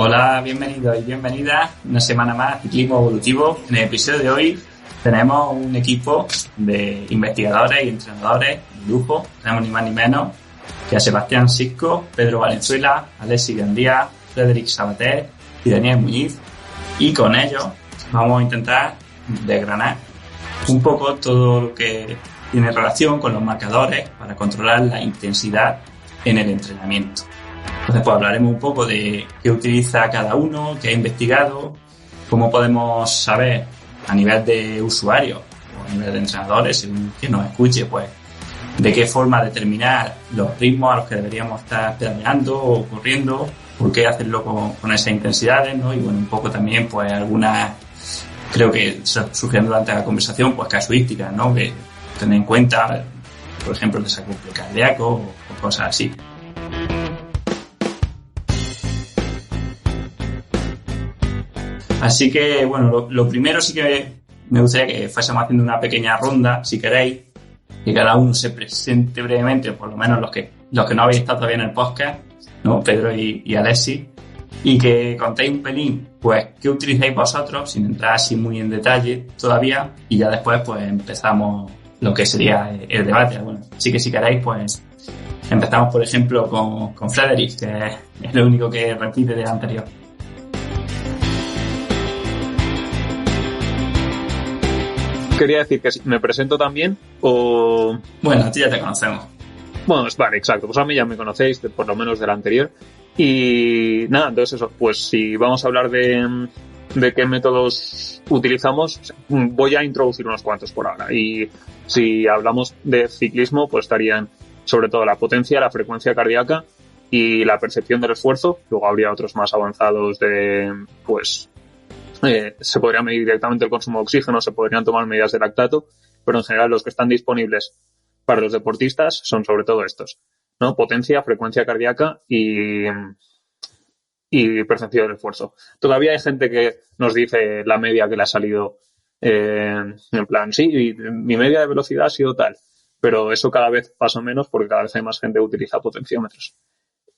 Hola, bienvenidos y bienvenidas una semana más a Ciclismo Evolutivo. En el episodio de hoy tenemos un equipo de investigadores y entrenadores de lujo. Tenemos ni más ni menos que a Sebastián Sisco, Pedro Valenzuela, Alexis Gandía, Frédéric Sabater y Daniel Muñiz. Y con ellos vamos a intentar desgranar un poco todo lo que tiene relación con los marcadores para controlar la intensidad en el entrenamiento. Entonces, pues hablaremos un poco de qué utiliza cada uno, qué ha investigado, cómo podemos saber a nivel de usuarios o a nivel de entrenadores, según quien nos escuche, pues de qué forma determinar los ritmos a los que deberíamos estar pedaleando o corriendo, por qué hacerlo con esas intensidades, ¿no? Y bueno, un poco también, pues algunas, creo que surgieron durante la conversación, pues casuísticas, ¿no? Que tener en cuenta, por ejemplo, el desacople cardíaco o cosas así. Así que, bueno, lo primero sí que me gustaría que fuésemos haciendo una pequeña ronda, si queréis, que cada uno se presente brevemente, por lo menos los que no habéis estado todavía en el podcast, ¿no? Pedro y Alexis, y que contéis un pelín, pues, qué utilizáis vosotros, sin entrar así muy en detalle todavía, y ya después, pues, empezamos lo que sería el debate. Bueno, así que si queréis, pues, empezamos, por ejemplo, con Frédéric, que es lo único que repite del anterior. Quería decir que me presento también o... Bueno, a ti ya te conocemos. Bueno, vale, exacto. Pues a mí ya me conocéis, por lo menos del anterior. Y nada, entonces eso, pues si vamos a hablar de qué métodos utilizamos, voy a introducir unos cuantos por ahora. Y si hablamos de ciclismo, pues estarían sobre todo la potencia, la frecuencia cardíaca y la percepción del esfuerzo. Luego habría otros más avanzados de, pues... se podría medir directamente el consumo de oxígeno, se podrían tomar medidas de lactato, pero en general los que están disponibles para los deportistas son sobre todo estos, ¿no? Potencia, frecuencia cardíaca y percepción del esfuerzo. Todavía hay gente que nos dice la media que le ha salido en plan, sí, mi media de velocidad ha sido tal, pero eso cada vez pasa menos porque cada vez hay más gente que utiliza potenciómetros.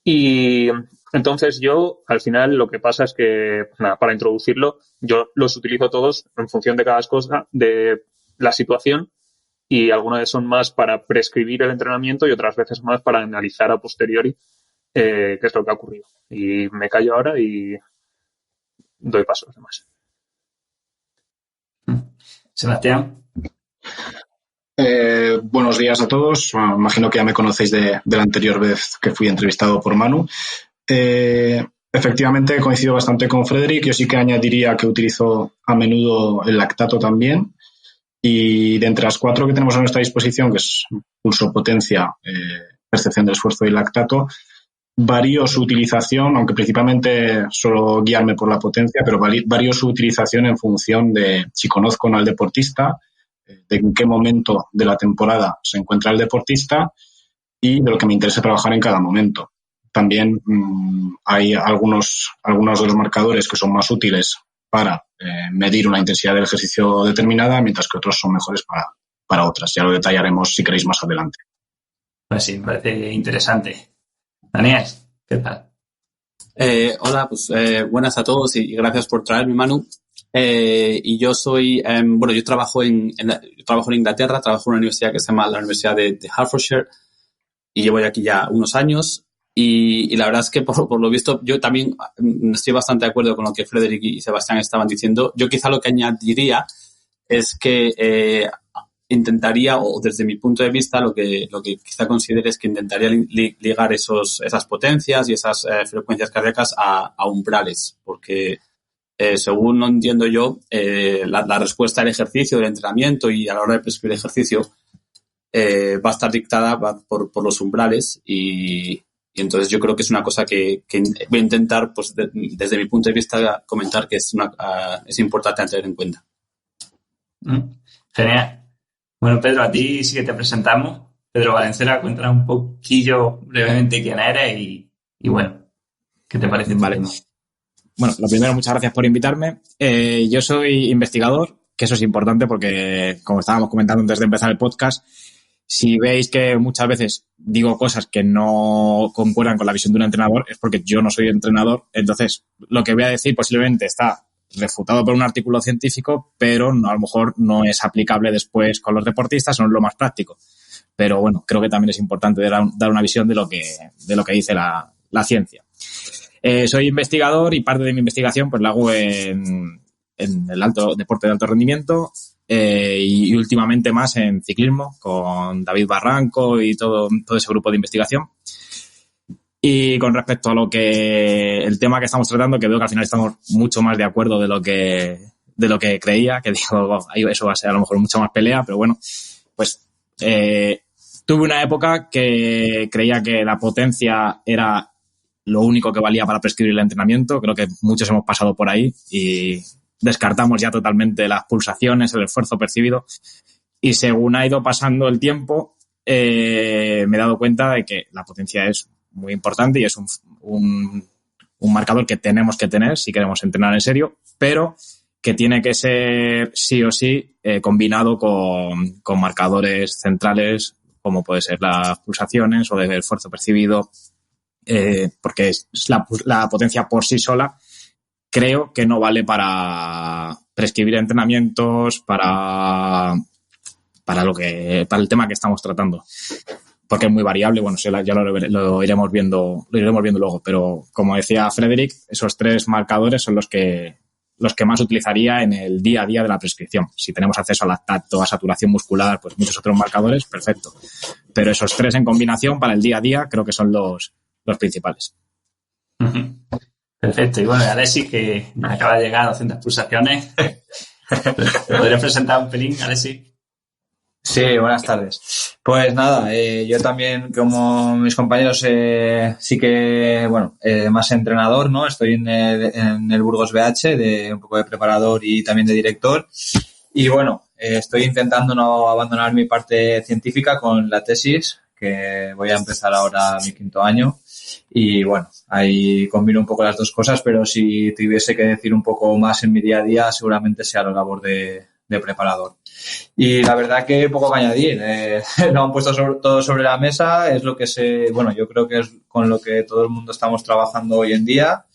Y entonces yo, al final, lo que pasa es que, nada, para introducirlo, yo los utilizo todos en función de cada cosa, de la situación, y algunas son más para prescribir el entrenamiento y otras veces más para analizar a posteriori qué es lo que ha ocurrido. Y me callo ahora y doy paso a los demás. Sebastián. Buenos días a todos. Bueno, imagino que ya me conocéis de la anterior vez que fui entrevistado por Manu. Efectivamente, coincido bastante con Frédéric. Yo sí que añadiría que utilizo a menudo el lactato también. Y de entre las 4 que tenemos a nuestra disposición, que es pulso, potencia, percepción del esfuerzo y lactato, varío su utilización, aunque principalmente suelo guiarme por la potencia, pero varío su utilización en función de si conozco o no al deportista, de en qué momento de la temporada se encuentra el deportista y de lo que me interesa trabajar en cada momento. También hay algunos de los marcadores que son más útiles para medir una intensidad del ejercicio determinada, mientras que otros son mejores para otras. Ya lo detallaremos si queréis más adelante. Pues sí, me parece interesante. Daniel, ¿qué tal? Hola, pues buenas a todos y gracias por traerme, Manu. Y yo soy, yo trabajo en Inglaterra, trabajo en una universidad que se llama la Universidad de Hertfordshire y llevo aquí ya unos años y la verdad es que por lo visto yo también estoy bastante de acuerdo con lo que Frédéric y Sebastián estaban diciendo. Yo quizá lo que añadiría es que intentaría, o desde mi punto de vista, lo que quizá considere es que intentaría ligar esas potencias y esas frecuencias cardíacas a umbrales, porque según no entiendo yo, la respuesta al ejercicio, del entrenamiento y a la hora de prescribir ejercicio va a estar dictada por los umbrales y entonces yo creo que es una cosa que voy a intentar, pues desde mi punto de vista, comentar que es importante tener en cuenta. Genial. Bueno, Pedro, a ti sí que te presentamos. Pedro Valenzuela, cuéntanos un poquillo brevemente quién eres y bueno, ¿qué te parece? Vale. Bueno, lo primero, muchas gracias por invitarme. Yo soy investigador, que eso es importante porque, como estábamos comentando antes de empezar el podcast, Si veis que muchas veces digo cosas que no concuerdan con la visión de un entrenador, es porque yo no soy entrenador. Entonces, lo que voy a decir posiblemente está refutado por un artículo científico, pero a lo mejor no es aplicable después con los deportistas, no es lo más práctico. Pero bueno, creo que también es importante dar una visión de lo que dice la ciencia. Soy investigador y parte de mi investigación pues la hago en el deporte de alto rendimiento y últimamente más en ciclismo con David Barranco y todo ese grupo de investigación. Y con respecto a el tema que estamos tratando, que veo que al final estamos mucho más de acuerdo de lo que creía, que digo, eso va a ser a lo mejor mucha más pelea, pero bueno, pues tuve una época que creía que la potencia era lo único que valía para prescribir el entrenamiento. Creo que muchos hemos pasado por ahí y descartamos ya totalmente las pulsaciones, el esfuerzo percibido. Y según ha ido pasando el tiempo, me he dado cuenta de que la potencia es muy importante y es un marcador que tenemos que tener si queremos entrenar en serio, pero que tiene que ser sí o sí combinado con marcadores centrales como puede ser las pulsaciones o el esfuerzo percibido, porque la potencia por sí sola creo que no vale para prescribir entrenamientos, para el tema que estamos tratando, porque es muy variable. Bueno, ya lo iremos viendo luego, pero como decía Frederick, esos 3 marcadores son los que más utilizaría en el día a día de la prescripción. Si tenemos acceso a lactato, a saturación muscular, pues muchos otros marcadores, perfecto. Pero esos 3 en combinación para el día a día creo que son los principales. Perfecto. Y bueno, Alexis, que acaba de llegar a 200 pulsaciones. ¿Te podrías presentar un pelín, Alexis? Sí, buenas tardes. Pues nada, yo también, como mis compañeros, sí que, más entrenador, ¿no? Estoy en el Burgos BH, de un poco de preparador y también de director. Y bueno, estoy intentando no abandonar mi parte científica con la tesis, que voy a empezar ahora mi 5º año. Y bueno, ahí combino un poco las 2 cosas, pero si tuviese que decir un poco más en mi día a día, seguramente sea la labor de preparador. Y la verdad que poco que añadir. Lo han puesto todo sobre la mesa, es lo que yo creo que es con lo que todo el mundo estamos trabajando hoy en día.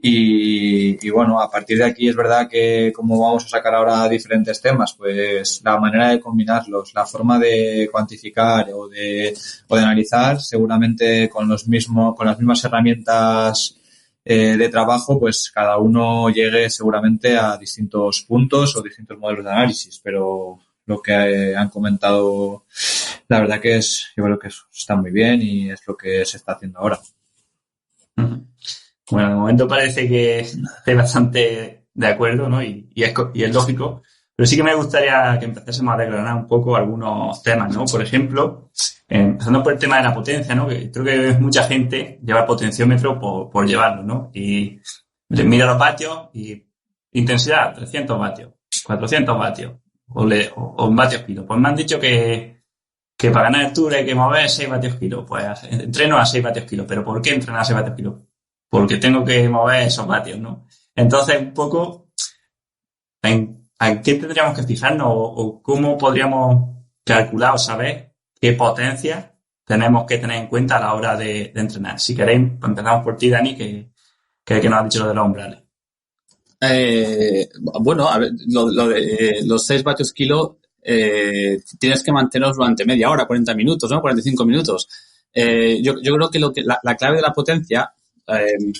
Y bueno, a partir de aquí es verdad que como vamos a sacar ahora diferentes temas, pues la manera de combinarlos, la forma de cuantificar o de analizar, seguramente con las mismas herramientas de trabajo, pues cada uno llegue seguramente a distintos puntos o distintos modelos de análisis, pero lo que han comentado, la verdad que yo creo que está muy bien y es lo que se está haciendo ahora. Bueno, de momento parece que estoy bastante de acuerdo, ¿no? Y es lógico, pero sí que me gustaría que empezásemos a desgranar un poco algunos temas, ¿no? Por ejemplo, empezando por el tema de la potencia, ¿no? Que creo que mucha gente lleva el potenciómetro por llevarlo, ¿no? Y mira los vatios y intensidad, 300 vatios, 400 vatios o vatios kilo. Pues me han dicho que para ganar el Tour hay que mover 6 vatios kilo. Pues entreno a 6 vatios kilo. ¿Pero por qué entrenar a 6 vatios kilo? Porque tengo que mover esos vatios, ¿no? Entonces, un poco, ¿a qué tendríamos que fijarnos o cómo podríamos calcular o saber qué potencia tenemos que tener en cuenta a la hora de entrenar? Si queréis, empezamos por ti, Dani, que nos has dicho lo de los umbrales. Bueno, a ver, lo de los 6 vatios kilo tienes que mantenerlos durante media hora, 40 minutos, ¿no? 45 minutos. Yo creo que la clave de la potencia,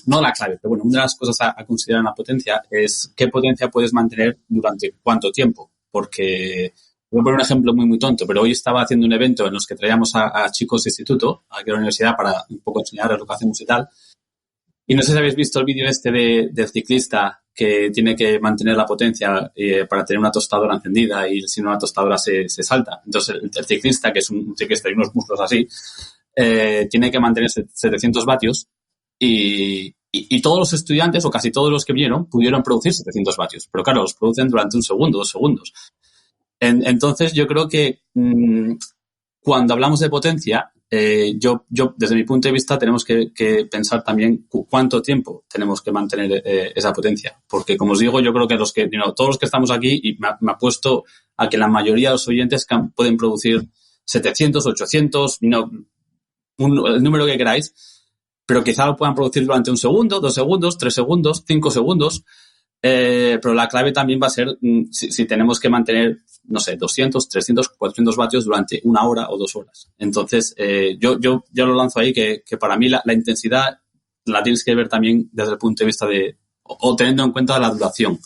no la clave, pero bueno, una de las cosas a considerar en la potencia es qué potencia puedes mantener durante cuánto tiempo. Porque, voy a poner un ejemplo muy, muy tonto, pero hoy estaba haciendo un evento en los que traíamos a chicos de instituto aquí a la universidad para un poco enseñarles lo que hacemos y tal. Y no sé si habéis visto el vídeo del ciclista que tiene que mantener la potencia para tener una tostadora encendida y si no una tostadora se salta. Entonces el ciclista, que es un ciclista y unos músculos así, tiene que mantener 700 vatios y todos los estudiantes o casi todos los que vinieron pudieron producir 700 vatios. Pero claro, los producen durante 1 segundo, 2 segundos. Entonces yo creo que cuando hablamos de potencia, yo desde mi punto de vista tenemos que pensar también cuánto tiempo tenemos que mantener esa potencia, porque como os digo, yo creo que todos los que estamos aquí, y me apuesto a que la mayoría de los oyentes pueden producir 700, 800, el número que queráis, pero quizá lo puedan producir durante 1 segundo, 2 segundos, 3 segundos, 5 segundos. Pero la clave también va a ser si tenemos que mantener, no sé, 200, 300, 400 vatios durante 1 hora o 2 horas. Entonces, yo lo lanzo ahí que para mí la intensidad la tienes que ver también desde el punto de vista o teniendo en cuenta la duración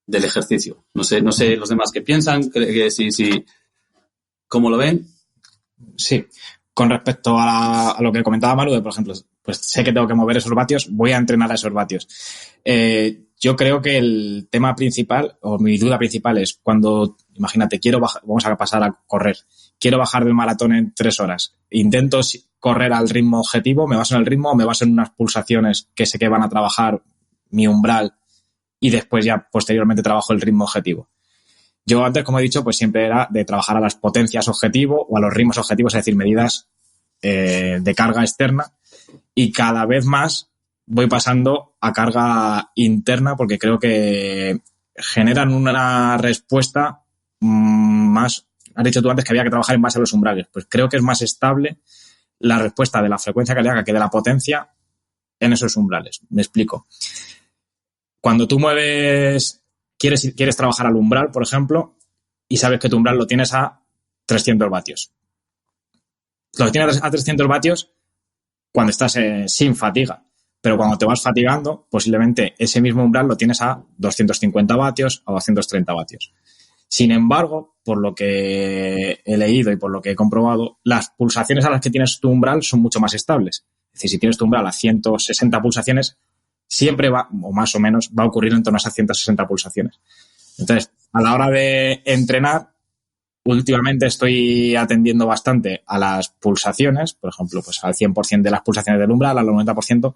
del ejercicio. No sé los demás qué piensan, que si ¿cómo lo ven? Sí. Con respecto a lo que comentaba Manu, por ejemplo, pues sé que tengo que mover esos vatios, voy a entrenar a esos vatios. Yo creo que el tema principal, o mi duda principal es cuando, imagínate, vamos a pasar a correr, quiero bajar del maratón en 3 horas, intento correr al ritmo objetivo, me baso en el ritmo, me baso en unas pulsaciones que sé que van a trabajar mi umbral y después ya posteriormente trabajo el ritmo objetivo. Yo antes, como he dicho, pues siempre era de trabajar a las potencias objetivo o a los ritmos objetivos, es decir, medidas de carga externa, y cada vez más voy pasando a carga interna porque creo que generan una respuesta más. Has dicho tú antes que había que trabajar en base a los umbrales. Pues creo que es más estable la respuesta de la frecuencia cardíaca que de la potencia en esos umbrales. Me explico. Cuando tú mueves... Quieres trabajar al umbral, por ejemplo, y sabes que tu umbral lo tienes a 300 vatios. Lo tienes a 300 vatios cuando estás sin fatiga, pero cuando te vas fatigando, posiblemente ese mismo umbral lo tienes a 250 vatios o 230 vatios. Sin embargo, por lo que he leído y por lo que he comprobado, las pulsaciones a las que tienes tu umbral son mucho más estables. Es decir, si tienes tu umbral a 160 pulsaciones, siempre va, o más o menos, va a ocurrir en torno a esas 160 pulsaciones. Entonces, a la hora de entrenar, últimamente estoy atendiendo bastante a las pulsaciones, por ejemplo, pues al 100% de las pulsaciones del umbral, al 90%,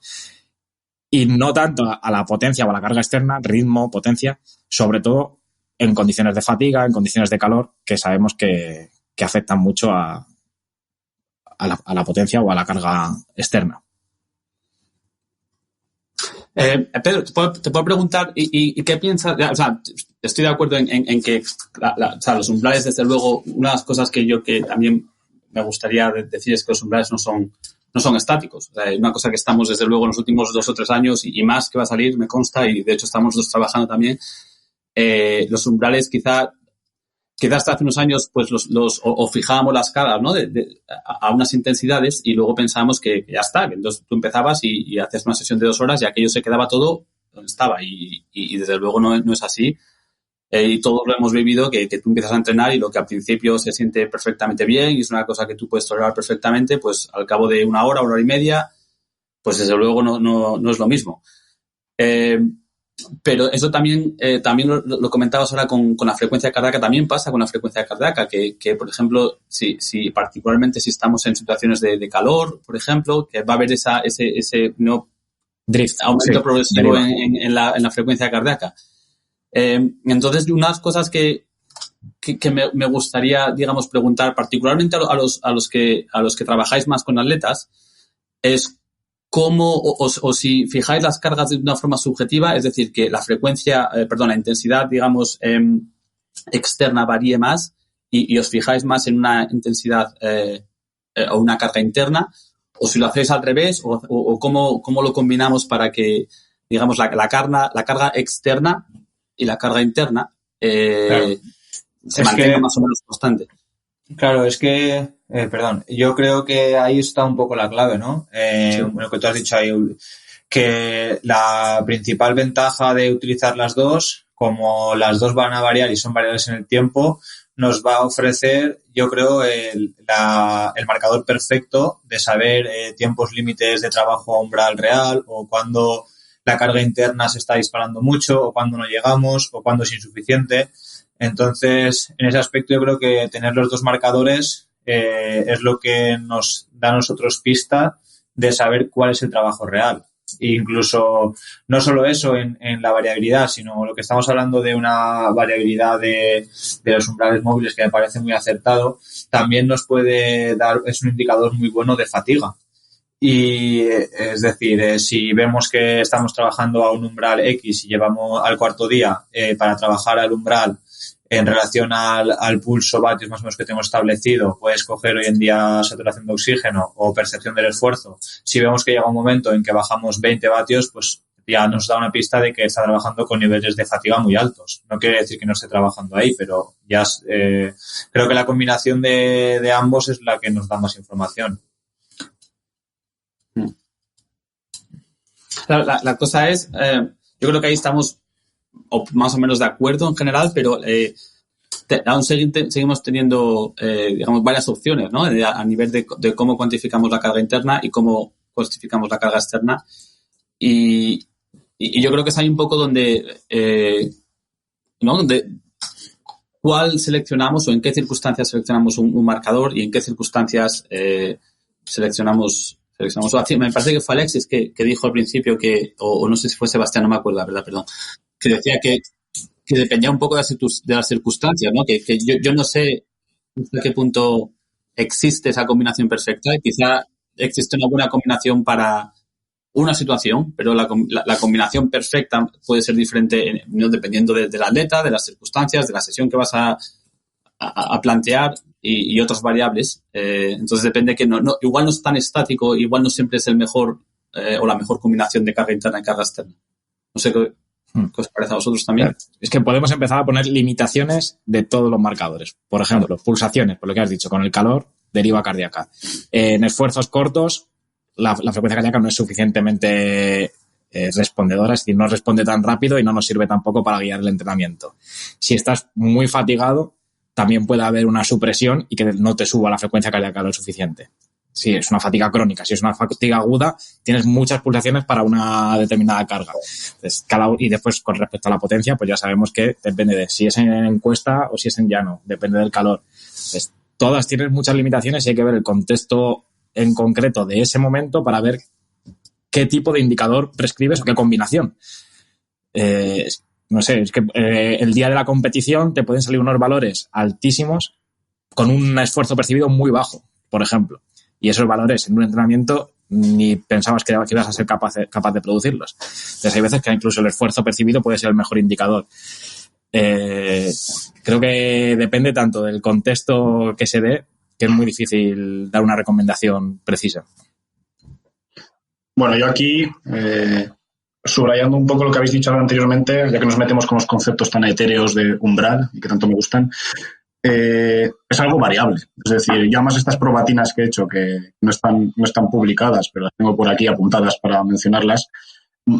y no tanto a la potencia o a la carga externa, ritmo, potencia, sobre todo en condiciones de fatiga, en condiciones de calor, que sabemos que afectan mucho a la potencia o a la carga externa. Pedro, te puedo preguntar ¿y qué piensas? O sea, estoy de acuerdo en que o sea, los umbrales, desde luego, una de las cosas que también me gustaría decir es que los umbrales no son estáticos. O sea, una cosa que estamos, desde luego, en los últimos 2 o 3 años y más que va a salir, me consta, y de hecho estamos nosotros trabajando también, los umbrales quizás hasta hace unos años pues o fijábamos las cargas, ¿no? a unas intensidades y luego pensábamos que ya está, que entonces tú empezabas y hacías una sesión de 2 horas y aquello se quedaba todo donde estaba y desde luego no es así. Y todos lo hemos vivido, que tú empiezas a entrenar y lo que al principio se siente perfectamente bien y es una cosa que tú puedes tolerar perfectamente, pues al cabo de 1 hora, 1 hora y media, pues desde luego no es lo mismo. Pero eso también lo comentabas ahora con la frecuencia cardíaca, también pasa con la frecuencia cardíaca, que por ejemplo, si particularmente si estamos en situaciones de calor, por ejemplo, que va a haber ese no drift, aumento progresivo en la frecuencia cardíaca. Entonces, unas cosas que me gustaría, digamos, preguntar particularmente a los que trabajáis más con atletas es cómo, o si fijáis las cargas de una forma subjetiva, es decir, que la la intensidad, digamos, externa varíe más y os fijáis más en una intensidad o una carga interna, o si lo hacéis al revés, o cómo lo combinamos para que, digamos, la carga externa y la carga interna claro. se mantenga más o menos constante. Claro, es que, yo creo que ahí está un poco la clave, ¿no? Sí. Lo que tú has dicho ahí, que la principal ventaja de utilizar las dos, como las dos van a variar y son variables en el tiempo, nos va a ofrecer, yo creo, el marcador perfecto de saber tiempos límites de trabajo a umbral real o cuando la carga interna se está disparando mucho o cuando no llegamos o cuando es insuficiente. Entonces, en ese aspecto yo creo que tener los dos marcadores es lo que nos da a nosotros pista de saber cuál es el trabajo real. E incluso no solo eso en la variabilidad, sino lo que estamos hablando de una variabilidad de los umbrales móviles que me parece muy acertado, también nos puede dar, es un indicador muy bueno de fatiga. Y es decir, si vemos que estamos trabajando a un umbral X y llevamos al cuarto día para trabajar al umbral en relación al pulso vatios más o menos que tengo establecido, puedes coger hoy en día saturación de oxígeno o percepción del esfuerzo. Si vemos que llega un momento en que bajamos 20 vatios, pues ya nos da una pista de que está trabajando con niveles de fatiga muy altos. No quiere decir que no esté trabajando ahí, pero ya creo que la combinación de ambos es la que nos da más información. La cosa es, yo creo que ahí estamos más o menos de acuerdo en general, pero aún seguimos teniendo, digamos, varias opciones, ¿no? A nivel de cómo cuantificamos la carga interna y cómo cuantificamos la carga externa. Y yo creo que es ahí un poco donde, ¿no? Donde cuál seleccionamos o en qué circunstancias seleccionamos un marcador y en qué circunstancias seleccionamos. Me parece que fue Alexis que dijo al principio que, o no sé si fue Sebastián, no me acuerdo, la verdad, perdón, que decía que dependía un poco de las circunstancias, ¿no? Que yo no sé hasta qué punto existe esa combinación perfecta y quizá existe una buena combinación para una situación, pero la combinación perfecta puede ser diferente dependiendo del atleta, de las circunstancias, de la sesión que vas a plantear y otras variables. Entonces depende que igual no es tan estático, igual no siempre es el mejor o la mejor combinación de carga interna y carga externa. No sé qué os parece a vosotros también. Es que podemos empezar a poner limitaciones de todos los marcadores. Por ejemplo, pulsaciones, por lo que has dicho, con el calor, deriva cardíaca. En esfuerzos cortos, la frecuencia cardíaca no es suficientemente respondedora, es decir, no responde tan rápido y no nos sirve tampoco para guiar el entrenamiento. Si estás muy fatigado, también puede haber una supresión y que no te suba la frecuencia cardíaca lo suficiente. Si es una fatiga crónica, si es una fatiga aguda, tienes muchas pulsaciones para una determinada carga. Entonces, y después, con respecto a la potencia, pues ya sabemos que depende de si es en encuesta o si es en llano, depende del calor. Entonces, todas tienen muchas limitaciones y hay que ver el contexto en concreto de ese momento para ver qué tipo de indicador prescribes o qué combinación. No sé, es que el día de la competición te pueden salir unos valores altísimos con un esfuerzo percibido muy bajo, por ejemplo. Y esos valores en un entrenamiento ni pensabas que ibas a ser capaz de producirlos. Entonces hay veces que incluso el esfuerzo percibido puede ser el mejor indicador. Creo que depende tanto del contexto que se dé, que es muy difícil dar una recomendación precisa. Bueno, yo aquí, subrayando un poco lo que habéis dicho anteriormente, ya que nos metemos con los conceptos tan etéreos de umbral y que tanto me gustan, es algo variable. Es decir, yo además estas probatinas que he hecho, que no están publicadas, pero las tengo por aquí apuntadas para mencionarlas,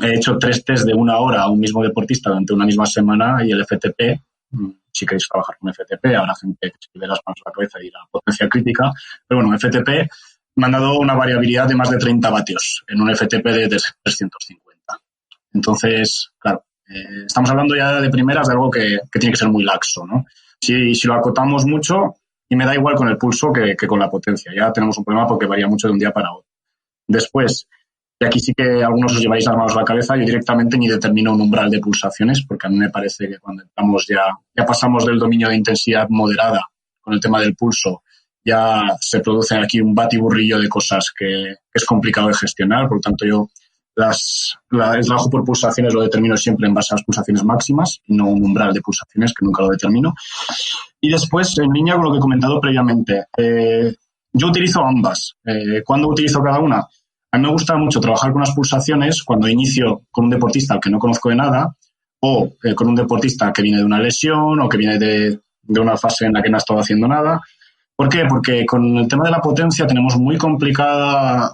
he hecho 3 test de 1 hora a un mismo deportista durante una misma semana y el FTP, si queréis trabajar con FTP, habrá gente que se le las manos a la cabeza y la potencia crítica, pero bueno, FTP me han dado una variabilidad de más de 30 vatios en un FTP de 350. Entonces, claro, estamos hablando ya de primeras de algo que tiene que ser muy laxo, ¿no? Si lo acotamos mucho, y me da igual con el pulso que con la potencia, ya tenemos un problema porque varía mucho de un día para otro. Después, y aquí sí que algunos os lleváis las manos a la cabeza, yo directamente ni determino un umbral de pulsaciones, porque a mí me parece que cuando entramos ya pasamos del dominio de intensidad moderada con el tema del pulso, ya se produce aquí un batiburrillo de cosas que es complicado de gestionar, por lo tanto yo el trabajo por pulsaciones lo determino siempre en base a las pulsaciones máximas y no un umbral de pulsaciones que nunca lo determino. Y después, en línea con lo que he comentado previamente, yo utilizo ambas. ¿Cuándo utilizo cada una? A mí me gusta mucho trabajar con las pulsaciones cuando inicio con un deportista al que no conozco de nada o con un deportista que viene de una lesión o que viene de una fase en la que no ha estado haciendo nada. ¿Por qué? Porque con el tema de la potencia tenemos muy complicado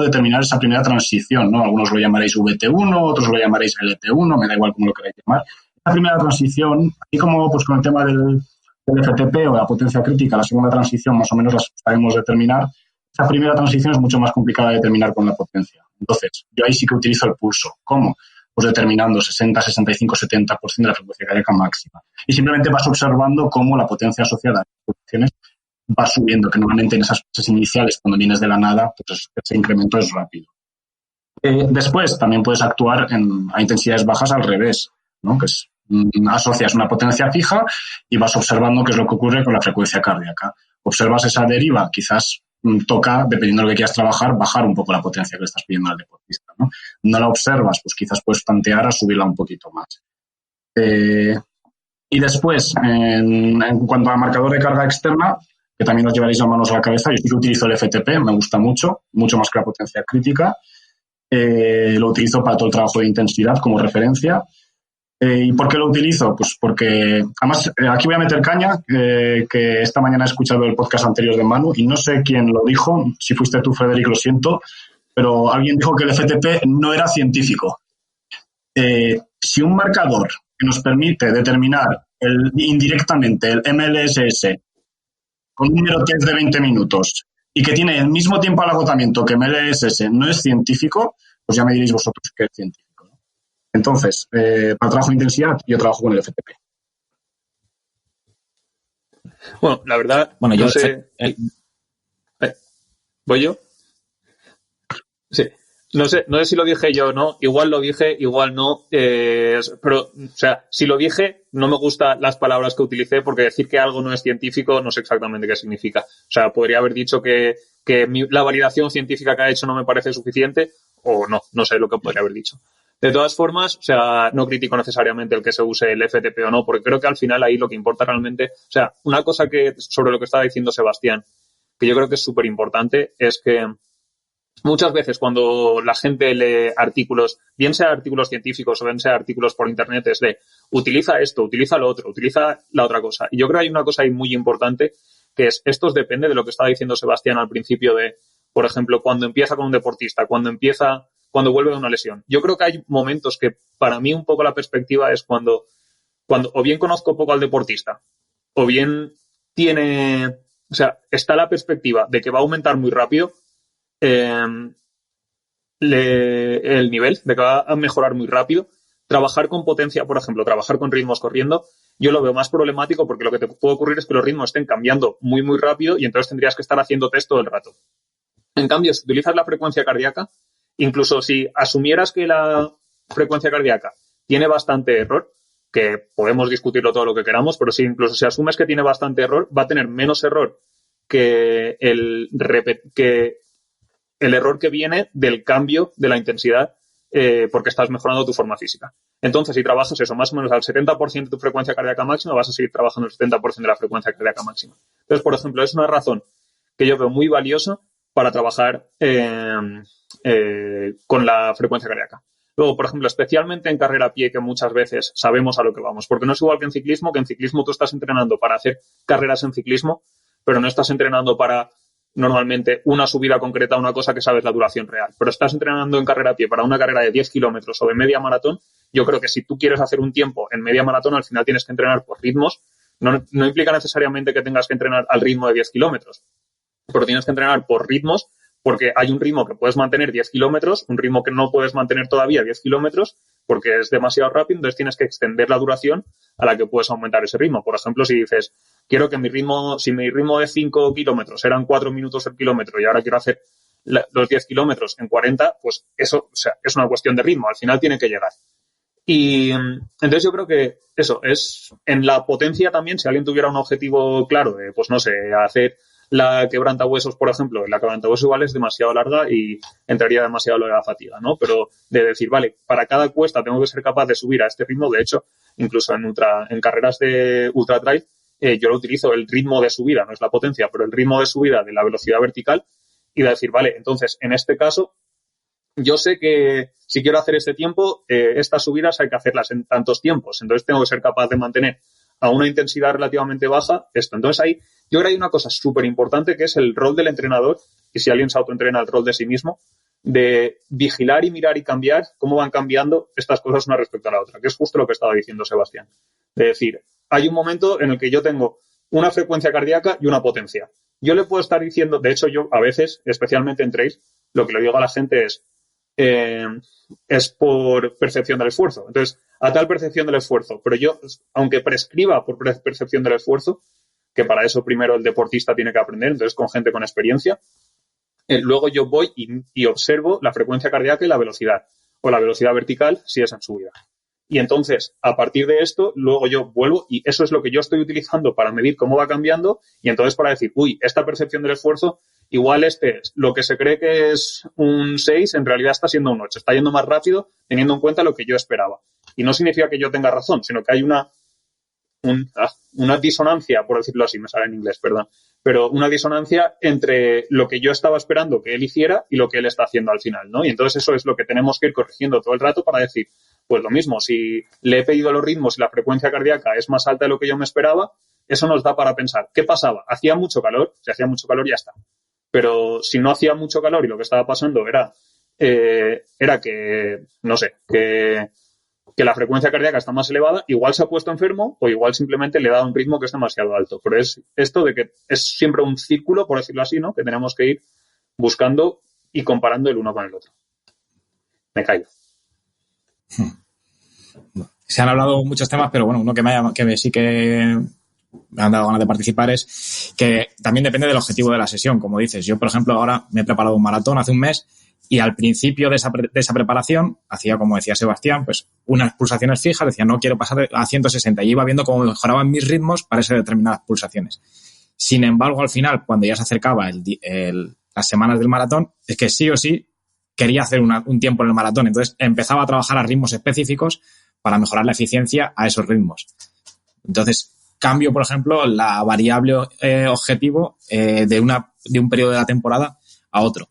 determinar esa primera transición, ¿no? Algunos lo llamaréis VT1, otros lo llamaréis LT1, me da igual cómo lo queráis llamar. La primera transición, así como pues con el tema del FTP o la potencia crítica, la segunda transición más o menos la sabemos determinar. Esa primera transición es mucho más complicada de determinar con la potencia. Entonces, yo ahí sí que utilizo el pulso. ¿Cómo? Pues determinando 60, 65, 70% de la frecuencia cardíaca máxima. Y simplemente vas observando cómo la potencia asociada a las pulsaciones va subiendo, que normalmente en esas fases iniciales, cuando vienes de la nada, pues ese incremento es rápido. Después, también puedes actuar a intensidades bajas al revés, ¿no? Que es, asocias una potencia fija y vas observando qué es lo que ocurre con la frecuencia cardíaca. Observas esa deriva, quizás toca, dependiendo de lo que quieras trabajar, bajar un poco la potencia que le estás pidiendo al deportista, ¿no? No la observas, pues quizás puedes plantear a subirla un poquito más. Y después, en cuanto al marcador de carga externa, que también os llevaréis las manos a la cabeza, yo sí que utilizo el FTP, me gusta mucho más que la potencia crítica. Lo utilizo para todo el trabajo de intensidad como referencia. ¿Y por qué lo utilizo? Pues porque, además, aquí voy a meter caña, que esta mañana he escuchado el podcast anterior de Manu y no sé quién lo dijo, si fuiste tú, Frederic, lo siento, pero alguien dijo que el FTP no era científico. Si un marcador que nos permite determinar indirectamente el MLSS con un número test de 20 minutos y que tiene el mismo tiempo al agotamiento que MLSS no es científico, pues ya me diréis vosotros que es científico, ¿no? Entonces, para trabajo de intensidad, yo trabajo con el FTP. Bueno, la verdad, Bueno, yo no sé. ¿Voy yo? Sí. No sé si lo dije yo o no. Igual lo dije, igual no. Pero, o sea, si lo dije, no me gustan las palabras que utilicé porque decir que algo no es científico no sé exactamente qué significa. O sea, podría haber dicho que la validación científica que ha hecho no me parece suficiente o no sé lo que podría haber dicho. De todas formas, o sea, no critico necesariamente el que se use el FTP o no, porque creo que al final ahí lo que importa realmente, o sea, una cosa que sobre lo que estaba diciendo Sebastián, que yo creo que es súper importante, es que muchas veces cuando la gente lee artículos, bien sea artículos científicos o bien sea artículos por internet, es de utiliza esto, utiliza lo otro, utiliza la otra cosa. Y yo creo que hay una cosa ahí muy importante que es, esto depende de lo que estaba diciendo Sebastián al principio de, por ejemplo, cuando empieza con un deportista, cuando vuelve de una lesión. Yo creo que hay momentos que para mí un poco la perspectiva es cuando o bien conozco poco al deportista o bien está la perspectiva de que va a aumentar muy rápido el nivel, de que va a mejorar muy rápido. Trabajar con potencia, por ejemplo, trabajar con ritmos corriendo, yo lo veo más problemático porque lo que te puede ocurrir es que los ritmos estén cambiando muy, muy rápido y entonces tendrías que estar haciendo test todo el rato. En cambio, si utilizas la frecuencia cardíaca, incluso si asumieras que la frecuencia cardíaca tiene bastante error, que podemos discutirlo todo lo que queramos, pero incluso si asumes que tiene bastante error, va a tener menos error que el error que viene del cambio de la intensidad porque estás mejorando tu forma física. Entonces, si trabajas eso más o menos al 70% de tu frecuencia cardíaca máxima, vas a seguir trabajando el 70% de la frecuencia cardíaca máxima. Entonces, por ejemplo, es una razón que yo veo muy valiosa para trabajar con la frecuencia cardíaca. Luego, por ejemplo, especialmente en carrera a pie, que muchas veces sabemos a lo que vamos, porque no es igual que en ciclismo tú estás entrenando para hacer carreras en ciclismo, pero no estás entrenando para normalmente una subida concreta, una cosa que sabes la duración real. Pero estás entrenando en carrera a pie para una carrera de 10 kilómetros o de media maratón. Yo creo que si tú quieres hacer un tiempo en media maratón, al final tienes que entrenar por ritmos. No implica necesariamente que tengas que entrenar al ritmo de 10 kilómetros, pero tienes que entrenar por ritmos porque hay un ritmo que puedes mantener 10 kilómetros, un ritmo que no puedes mantener todavía 10 kilómetros porque es demasiado rápido, entonces tienes que extender la duración a la que puedes aumentar ese ritmo. Por ejemplo, si dices, quiero que si mi ritmo de 5 kilómetros eran 4 minutos el kilómetro y ahora quiero hacer los 10 kilómetros en 40, pues eso, o sea, es una cuestión de ritmo, al final tiene que llegar. Y entonces yo creo que eso es en la potencia también, si alguien tuviera un objetivo claro de, pues no sé, hacer la quebrantahuesos, por ejemplo, la quebrantahuesos igual es demasiado larga y entraría demasiado la fatiga, ¿no? Pero de decir, vale, para cada cuesta tengo que ser capaz de subir a este ritmo. De hecho, incluso en carreras de ultra trail, yo lo utilizo el ritmo de subida, no es la potencia, pero el ritmo de subida de la velocidad vertical y de decir, vale, entonces en este caso yo sé que si quiero hacer este tiempo, estas subidas hay que hacerlas en tantos tiempos, entonces tengo que ser capaz de mantener a una intensidad relativamente baja esto. Entonces ahí yo creo que hay una cosa súper importante que es el rol del entrenador, y si alguien se autoentrena, el rol de sí mismo, de vigilar y mirar y cambiar cómo van cambiando estas cosas una respecto a la otra, que es justo lo que estaba diciendo Sebastián. De decir, hay un momento en el que yo tengo una frecuencia cardíaca y una potencia. Yo le puedo estar diciendo, de hecho yo a veces, especialmente en trails, lo que le digo a la gente es por percepción del esfuerzo. Entonces, a tal percepción del esfuerzo, pero yo, aunque prescriba por percepción del esfuerzo, que para eso primero el deportista tiene que aprender, entonces con gente con experiencia, luego yo voy y observo la frecuencia cardíaca y la velocidad, o la velocidad vertical si es en subida. Y entonces, a partir de esto, luego yo vuelvo y eso es lo que yo estoy utilizando para medir cómo va cambiando y entonces para decir, esta percepción del esfuerzo, igual lo que se cree que es un 6, en realidad está siendo un 8. Está yendo más rápido teniendo en cuenta lo que yo esperaba. Y no significa que yo tenga razón, sino que hay una una disonancia, por decirlo así, me sale en inglés, perdón, pero una disonancia entre lo que yo estaba esperando que él hiciera y lo que él está haciendo al final, ¿no? Y entonces eso es lo que tenemos que ir corrigiendo todo el rato para decir, pues lo mismo, si le he pedido los ritmos y la frecuencia cardíaca es más alta de lo que yo me esperaba, eso nos da para pensar, ¿qué pasaba? ¿Hacía mucho calor? Si hacía mucho calor, ya está. Pero si no hacía mucho calor y lo que estaba pasando era que, no sé, que la frecuencia cardíaca está más elevada, igual se ha puesto enfermo o igual simplemente le ha dado un ritmo que es demasiado alto. Pero es esto de que es siempre un círculo, por decirlo así, ¿no? Que tenemos que ir buscando y comparando el uno con el otro. Me caigo. Se han hablado muchos temas, pero bueno, uno que sí que me han dado ganas de participar es que también depende del objetivo de la sesión, como dices. Yo, por ejemplo, ahora me he preparado un maratón hace un mes y al principio de esa preparación hacía, como decía Sebastián, pues unas pulsaciones fijas, decía no quiero pasar a 160 y iba viendo cómo mejoraban mis ritmos para esas determinadas pulsaciones. Sin embargo, al final, cuando ya se acercaba las semanas del maratón, es que sí o sí quería hacer un tiempo en el maratón. Entonces empezaba a trabajar a ritmos específicos para mejorar la eficiencia a esos ritmos. Entonces, cambio, por ejemplo, la variable objetivo de un periodo de la temporada a otro.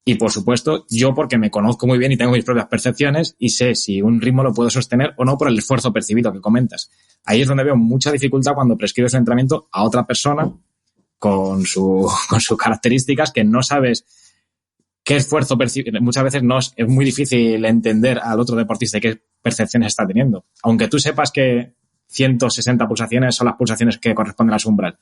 Y, por supuesto, yo porque me conozco muy bien y tengo mis propias percepciones y sé si un ritmo lo puedo sostener o no por el esfuerzo percibido que comentas. Ahí es donde veo mucha dificultad cuando prescribes un entrenamiento a otra persona con sus características que no sabes qué esfuerzo percibe. Muchas veces es muy difícil entender al otro deportista qué percepciones está teniendo. Aunque tú sepas que 160 pulsaciones son las pulsaciones que corresponden a su umbral.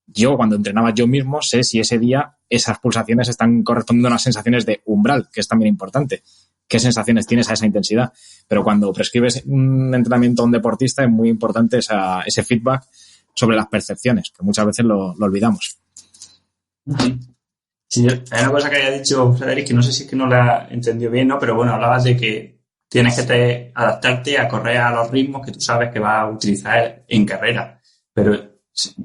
Yo, cuando entrenaba yo mismo, sé si ese día esas pulsaciones están correspondiendo a unas sensaciones de umbral, que es también importante. ¿Qué sensaciones tienes a esa intensidad? Pero cuando prescribes un entrenamiento a un deportista es muy importante ese feedback sobre las percepciones, que muchas veces lo olvidamos. Sí, hay una cosa que había dicho Frederic, que no sé si es que no la entendió bien, ¿no? Pero bueno, hablabas de que tienes que adaptarte a correr a los ritmos que tú sabes que vas a utilizar en carrera. Pero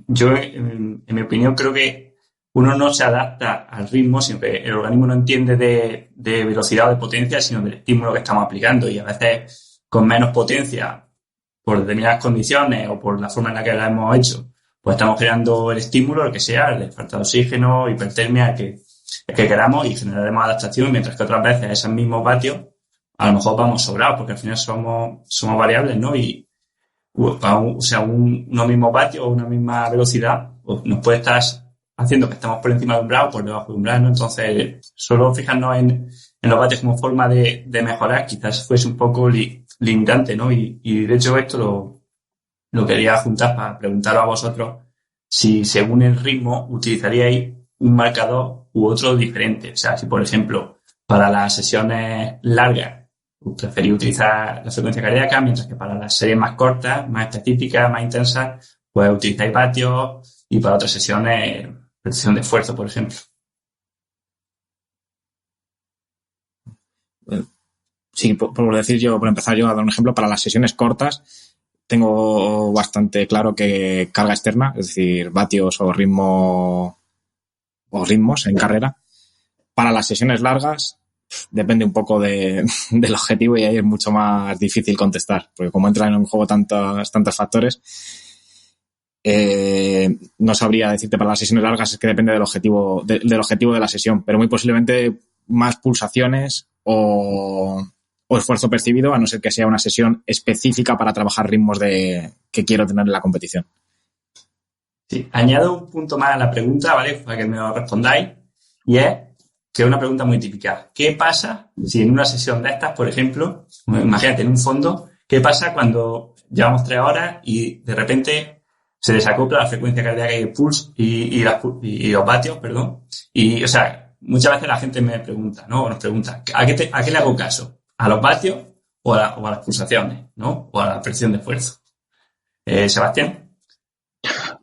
yo, en mi opinión, creo que uno no se adapta al ritmo, sino que el organismo no entiende de velocidad o de potencia, sino del estímulo que estamos aplicando. Y a veces, con menos potencia, por determinadas condiciones o por la forma en la que la hemos hecho, pues estamos creando el estímulo, el que sea, el de falta de oxígeno, hipertermia, el que queramos, y generaremos adaptación, mientras que otras veces esos mismos vatios a lo mejor vamos sobrados, porque al final somos variables, ¿no? Y, o sea, unos mismos vatios o una misma velocidad pues nos puede estar haciendo que estamos por encima de umbral o por debajo de umbral, ¿no? Entonces, solo fijarnos en los vatios como forma de mejorar quizás fuese un poco limitante, ¿no? Y de hecho esto lo quería juntar para preguntaros a vosotros si según el ritmo utilizaríais un marcador u otro diferente. O sea, si por ejemplo para las sesiones largas preferís utilizar la frecuencia cardíaca, mientras que para las series más cortas, más específicas, más intensas, pues utilizáis vatios, y para otras sesiones, repetición de esfuerzo, por ejemplo. Sí, por empezar yo a dar un ejemplo, para las sesiones cortas tengo bastante claro que carga externa, es decir, vatios o ritmos en carrera. Para las sesiones largas depende un poco del objetivo y ahí es mucho más difícil contestar, porque como entran en un juego tantos factores, no sabría decirte para las sesiones largas, es que depende del objetivo de la sesión, pero muy posiblemente más pulsaciones o esfuerzo percibido, a no ser que sea una sesión específica para trabajar ritmos que quiero tener en la competición. Sí, añado un punto más a la pregunta, ¿vale? Para que me lo respondáis, y es que es una pregunta muy típica. ¿Qué pasa si en una sesión de estas, por ejemplo, imagínate en un fondo, qué pasa cuando llevamos 3 horas y de repente se desacopla la frecuencia cardíaca y el pulso y los vatios, perdón? Y, o sea, muchas veces la gente me pregunta, ¿no? O nos pregunta, ¿a qué le hago caso? ¿A los vatios o a las pulsaciones, ¿no? O a la presión de esfuerzo. Sebastián.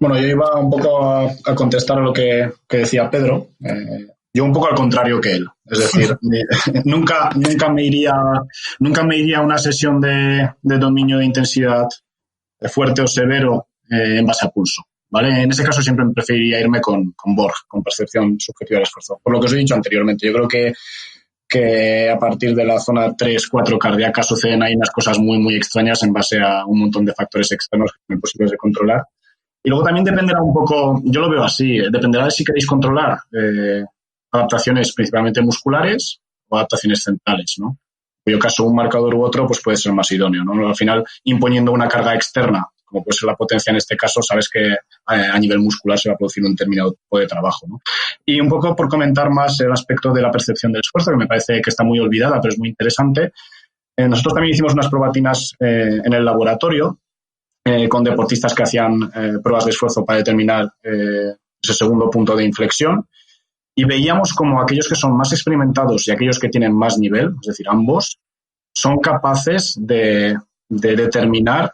Bueno, yo iba un poco a contestar a lo que decía Pedro. Yo un poco al contrario que él. Es decir, nunca me iría a una sesión de dominio de intensidad fuerte o severo en base a pulso, ¿vale? En ese caso siempre preferiría irme con Borg, con percepción subjetiva del esfuerzo. Por lo que os he dicho anteriormente, yo creo que que a partir de la zona 3-4 cardíaca suceden ahí unas cosas muy, muy extrañas en base a un montón de factores externos que son imposibles de controlar. Y luego también dependerá un poco, yo lo veo así, dependerá de si queréis controlar adaptaciones principalmente musculares o adaptaciones centrales, ¿no? En cuyo caso un marcador u otro pues puede ser más idóneo, ¿no? Al final, imponiendo una carga externa, como puede ser la potencia en este caso, sabes que a nivel muscular se va a producir un determinado tipo de trabajo, ¿no? Y un poco por comentar más el aspecto de la percepción del esfuerzo, que me parece que está muy olvidada, pero es muy interesante. Nosotros también hicimos unas probatinas en el laboratorio con deportistas que hacían pruebas de esfuerzo para determinar ese segundo punto de inflexión. Y veíamos como aquellos que son más experimentados y aquellos que tienen más nivel, es decir, ambos, son capaces de determinar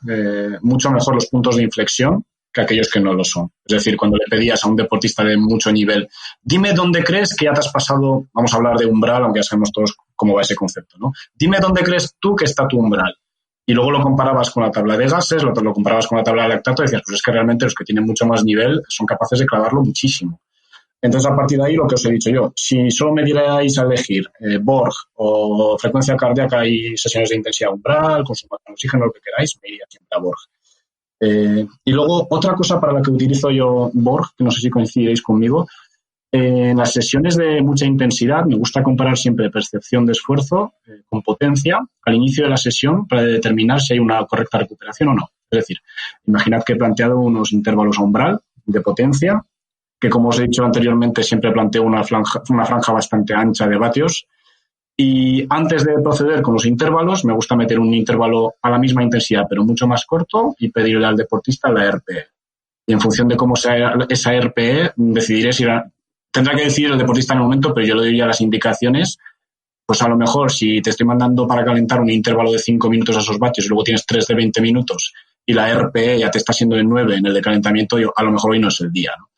mucho mejor los puntos de inflexión que aquellos que no lo son. Es decir, cuando le pedías a un deportista de mucho nivel, dime dónde crees que ya te has pasado, vamos a hablar de umbral, aunque ya sabemos todos cómo va ese concepto, ¿no? Dime dónde crees tú que está tu umbral. Y luego lo comparabas con la tabla de gases, lo comparabas con la tabla de lactato y decías, pues es que realmente los que tienen mucho más nivel son capaces de clavarlo muchísimo. Entonces, a partir de ahí, lo que os he dicho yo, si solo me dierais a elegir Borg o frecuencia cardíaca y sesiones de intensidad umbral, consumo de oxígeno, lo que queráis, me iría siempre a Borg. Y luego, otra cosa para la que utilizo yo Borg, que no sé si coincidiréis conmigo, en las sesiones de mucha intensidad me gusta comparar siempre percepción de esfuerzo con potencia al inicio de la sesión para determinar si hay una correcta recuperación o no. Es decir, imaginad que he planteado unos intervalos a umbral de potencia, que como os he dicho anteriormente siempre planteo una franja bastante ancha de vatios, y antes de proceder con los intervalos me gusta meter un intervalo a la misma intensidad pero mucho más corto y pedirle al deportista la RPE. Y en función de cómo sea esa RPE decidiré si tendrá que decidir el deportista en el momento, pero yo le doy ya las indicaciones. Pues a lo mejor si te estoy mandando para calentar un intervalo de 5 minutos a esos vatios y luego tienes 3 de 20 minutos y la RPE ya te está siendo de 9 en el de calentamiento, a lo mejor hoy no es el día, ¿no?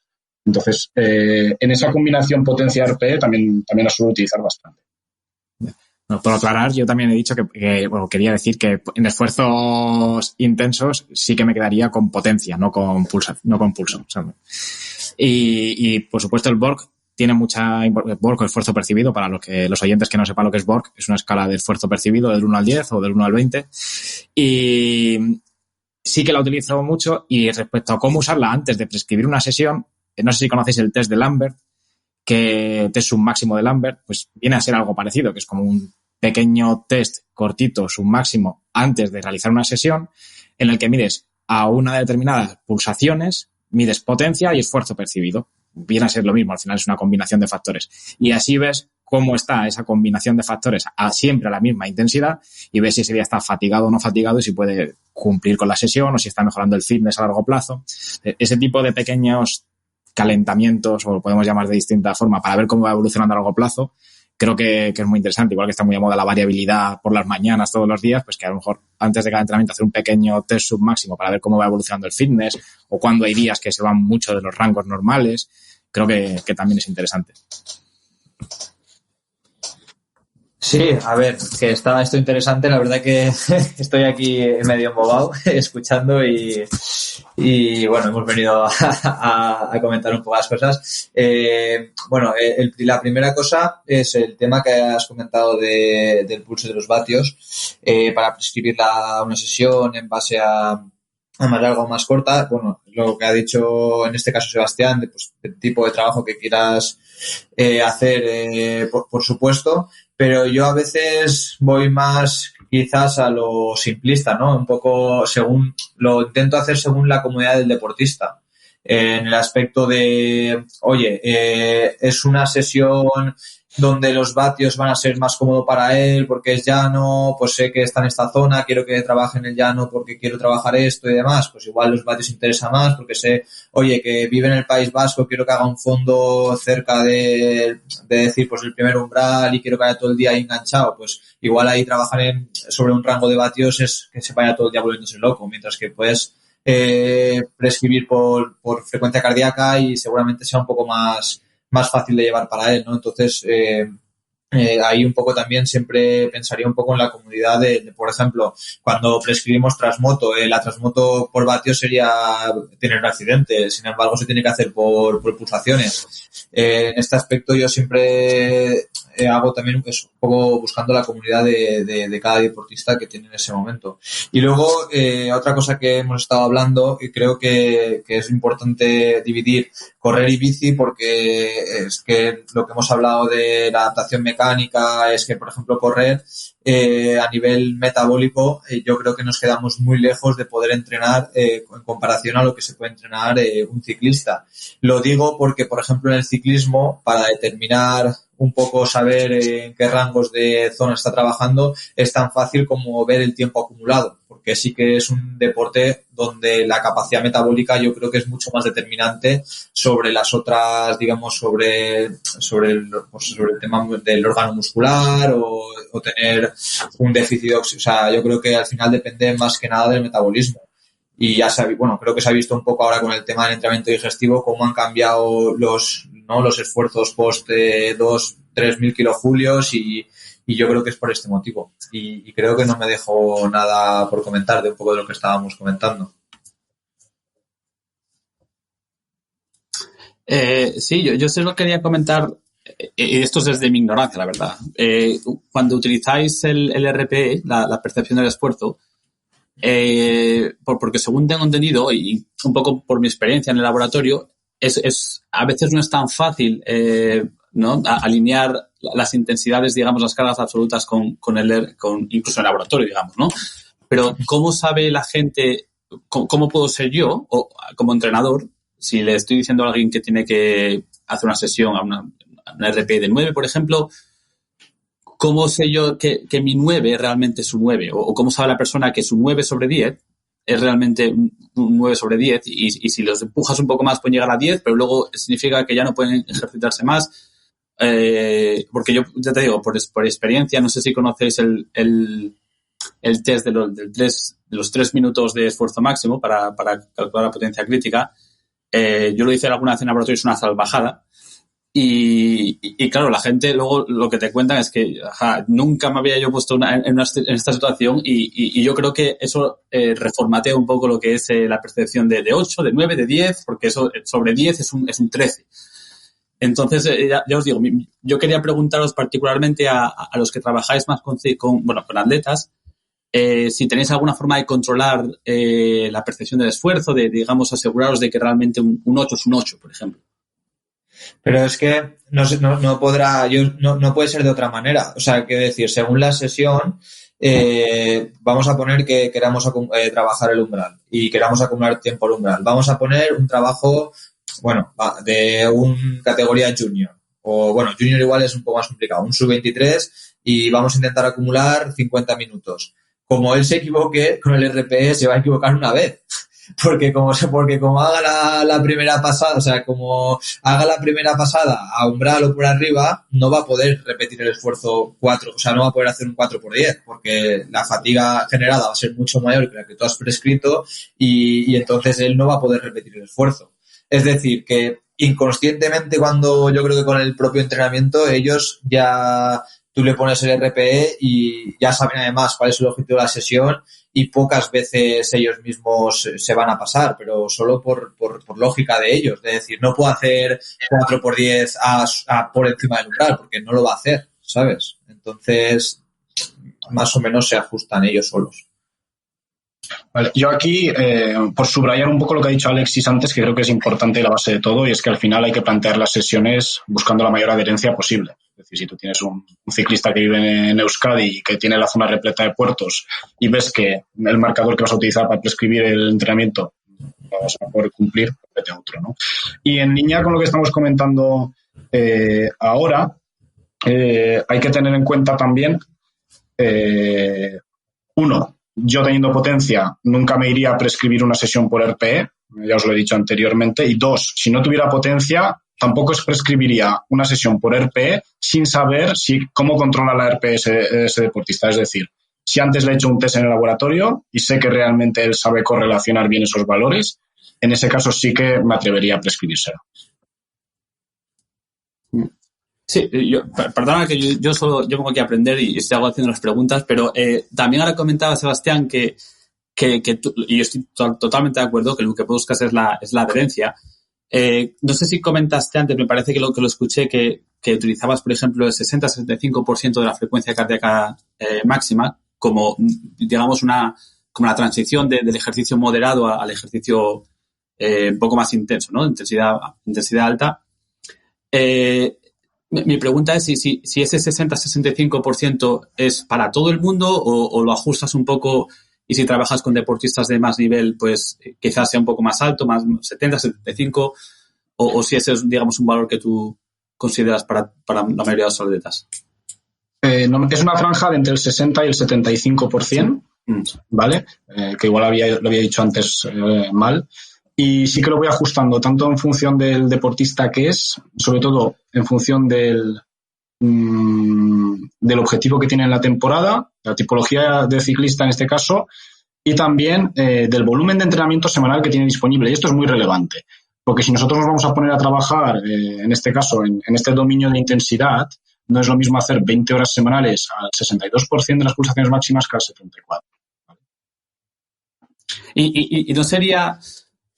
Entonces, en esa combinación potencia-RPE también la suelo utilizar bastante. Bueno, por aclarar, yo también he dicho que quería decir que en esfuerzos intensos sí que me quedaría con potencia, no con pulso. Y por supuesto el Borg tiene Borg, esfuerzo percibido, para los oyentes que no sepan lo que es Borg, es una escala de esfuerzo percibido del 1 al 10 o del 1 al 20. Y sí que la utilizo mucho. Y respecto a cómo usarla antes de prescribir una sesión, no sé si conocéis el test de Lambert, que test submáximo de Lambert, pues viene a ser algo parecido, que es como un pequeño test cortito submáximo antes de realizar una sesión, en el que mides a una determinada pulsaciones, mides potencia y esfuerzo percibido. Viene a ser lo mismo, al final es una combinación de factores. Y así ves cómo está esa combinación de factores siempre a la misma intensidad y ves si ese día está fatigado o no fatigado y si puede cumplir con la sesión o si está mejorando el fitness a largo plazo. Ese tipo de pequeños calentamientos, o lo podemos llamar de distinta forma, para ver cómo va evolucionando a largo plazo, creo que es muy interesante. Igual que está muy de moda la variabilidad por las mañanas todos los días, pues que a lo mejor antes de cada entrenamiento hacer un pequeño test submáximo para ver cómo va evolucionando el fitness o cuando hay días que se van mucho de los rangos normales, creo que también es interesante. Sí, a ver, que está esto interesante. La verdad que estoy aquí medio embobado escuchando y bueno, hemos venido a comentar un poco las cosas. La primera cosa es el tema que has comentado del pulso de los vatios para prescribir una sesión en base a más larga o más corta. Bueno, lo que ha dicho en este caso Sebastián, pues, el tipo de trabajo que quieras hacer, por supuesto. Pero yo a veces voy más quizás a lo simplista, ¿no? Un poco lo intento hacer según la comodidad del deportista. En el aspecto de, es una sesión donde los vatios van a ser más cómodo para él porque es llano, pues sé que está en esta zona, quiero que trabaje en el llano porque quiero trabajar esto y demás, pues igual los vatios interesa más porque sé, que vive en el País Vasco, quiero que haga un fondo cerca de decir, pues el primer umbral y quiero que haya todo el día ahí enganchado, pues igual ahí trabajar sobre un rango de vatios es que se vaya todo el día volviéndose loco, mientras que puedes prescribir por frecuencia cardíaca y seguramente sea un poco más fácil de llevar para él, ¿no? Entonces, ahí un poco también siempre pensaría un poco en la comodidad de por ejemplo, cuando prescribimos Transmoto, la Transmoto por vatios sería tener un accidente, sin embargo se tiene que hacer por pulsaciones. En este aspecto yo siempre hago también eso, poco buscando la comunidad de cada deportista que tiene en ese momento. Y luego, otra cosa que hemos estado hablando, y creo que es importante dividir correr y bici, porque es que lo que hemos hablado de la adaptación mecánica es que, por ejemplo, correr a nivel metabólico, yo creo que nos quedamos muy lejos de poder entrenar en comparación a lo que se puede entrenar un ciclista. Lo digo porque, por ejemplo, en el ciclismo, para determinar un poco, saber en qué rangos de zona está trabajando, es tan fácil como ver el tiempo acumulado, porque sí que es un deporte donde la capacidad metabólica yo creo que es mucho más determinante sobre las otras, digamos, sobre el tema del órgano muscular o tener un déficit de oxígeno. O sea, yo creo que al final depende más que nada del metabolismo. Y ya creo que se ha visto un poco ahora con el tema del entrenamiento digestivo cómo han cambiado los esfuerzos post 2-3.000 kilojulios y yo creo que es por este motivo. Y creo que no me dejo nada por comentar de un poco de lo que estábamos comentando. Sí, yo solo quería comentar, y esto es desde mi ignorancia, la verdad. Cuando utilizáis el RPE, la percepción del esfuerzo, porque según tengo entendido, y un poco por mi experiencia en el laboratorio, a veces no es tan fácil ¿no? Alinear las intensidades, digamos, las cargas absolutas con incluso en el laboratorio, digamos, ¿no? Pero ¿cómo sabe la gente, cómo puedo ser yo, o como entrenador, si le estoy diciendo a alguien que tiene que hacer una sesión a una RP de 9, por ejemplo, ¿cómo sé yo que mi 9 realmente es un 9? ¿O cómo sabe la persona que su 9 sobre 10 es realmente un 9 sobre 10? Y si los empujas un poco más pueden llegar a 10, pero luego significa que ya no pueden ejercitarse más. Porque yo, ya te digo, por experiencia, no sé si conocéis el test de los 3 minutos de esfuerzo máximo para calcular la potencia crítica. Yo lo hice alguna vez en laboratorio, es una salvajada. Y claro, la gente luego lo que te cuentan es que nunca me había yo puesto en esta situación y yo creo que eso reformatea un poco lo que es la percepción de 8, de 9, de 10, porque eso sobre 10 es un 13. Entonces, ya os digo, yo quería preguntaros particularmente a los que trabajáis más con atletas, si tenéis alguna forma de controlar la percepción del esfuerzo, de, digamos, aseguraros de que realmente un 8 es un 8, por ejemplo. Pero es que no puede ser de otra manera. O sea, quiero decir, según la sesión, vamos a poner que queramos trabajar el umbral y queramos acumular tiempo al umbral. Vamos a poner un trabajo, de un categoría junior. O, junior igual es un poco más complicado. Un sub-23 y vamos a intentar acumular 50 minutos. Como él se equivoque con el RPE, se va a equivocar una vez. Porque como haga la primera pasada, o sea, como haga la primera pasada a umbral o por arriba, no va a poder repetir el esfuerzo 4, o sea, no va a poder hacer un 4x10, porque la fatiga generada va a ser mucho mayor que la que tú has prescrito y entonces él no va a poder repetir el esfuerzo. Es decir, que inconscientemente yo creo que con el propio entrenamiento, ellos ya, tú le pones el RPE y ya saben además cuál es el objetivo de la sesión y pocas veces ellos mismos se van a pasar, pero solo por lógica de ellos. Es decir, no puedo hacer 4x10 por encima del umbral porque no lo va a hacer, ¿sabes? Entonces, más o menos se ajustan ellos solos. Vale, yo aquí, por subrayar un poco lo que ha dicho Alexis antes, que creo que es importante la base de todo, y es que al final hay que plantear las sesiones buscando la mayor adherencia posible. Es decir, si tú tienes un ciclista que vive en Euskadi y que tiene la zona repleta de puertos y ves que el marcador que vas a utilizar para prescribir el entrenamiento no vas a poder cumplir, vete a otro, ¿no? Y en línea con lo que estamos comentando ahora, hay que tener en cuenta también, yo teniendo potencia nunca me iría a prescribir una sesión por RPE, ya os lo he dicho anteriormente, y 2, si no tuviera potencia tampoco prescribiría una sesión por RPE sin saber cómo controla la RPE ese deportista. Es decir, si antes le he hecho un test en el laboratorio y sé que realmente él sabe correlacionar bien esos valores, en ese caso sí que me atrevería a prescribírselo. Sí, perdona que yo vengo aquí a aprender y estoy haciendo las preguntas, pero también ahora comentaba Sebastián que tú, y yo estoy totalmente de acuerdo, que lo que buscas es la adherencia. No sé si comentaste antes, me parece que lo escuché, que utilizabas, por ejemplo, el 60-75% de la frecuencia cardíaca máxima como, digamos, como la transición del ejercicio moderado al ejercicio un poco más intenso, ¿no? Intensidad alta. Mi pregunta es si ese 60-65% es para todo el mundo o lo ajustas un poco, y si trabajas con deportistas de más nivel, pues quizás sea un poco más alto, más 70-75%, o si ese es, digamos, un valor que tú consideras para la mayoría de los atletas. No, es una franja de entre el 60 y el 75%, ¿vale? Que igual lo había dicho antes mal. Y sí que lo voy ajustando tanto en función del deportista que es, sobre todo en función del objetivo que tiene en la temporada, la tipología de ciclista en este caso, y también del volumen de entrenamiento semanal que tiene disponible. Y esto es muy relevante, porque si nosotros nos vamos a poner a trabajar, en este caso, en este dominio de intensidad, no es lo mismo hacer 20 horas semanales al 62% de las pulsaciones máximas que al 74%. ¿Vale? Y no sería...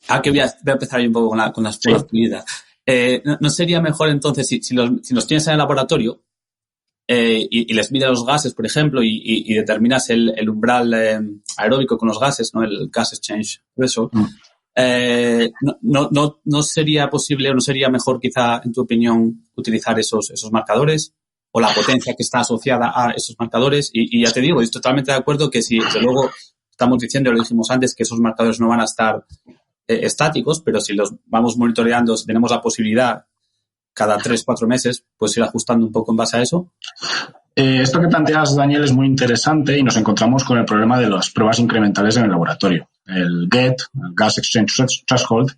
Aquí voy a empezar ahí un poco con las pulidas. ¿No sería mejor entonces si los tienes en el laboratorio y les mides los gases, por ejemplo, y determinas el umbral aeróbico con los gases, ¿no? El gas exchange threshold, no sería posible o no sería mejor, quizá, en tu opinión, utilizar esos marcadores o la potencia que está asociada a esos marcadores? Y ya te digo, estoy totalmente de acuerdo que si, desde luego, estamos diciendo, lo dijimos antes, que esos marcadores no van a estar estáticos, pero si los vamos monitoreando, si tenemos la posibilidad cada 3-4 meses, pues ir ajustando un poco en base a eso. Esto que planteas, Daniel, es muy interesante y nos encontramos con el problema de las pruebas incrementales en el laboratorio. El GET, el Gas Exchange Threshold,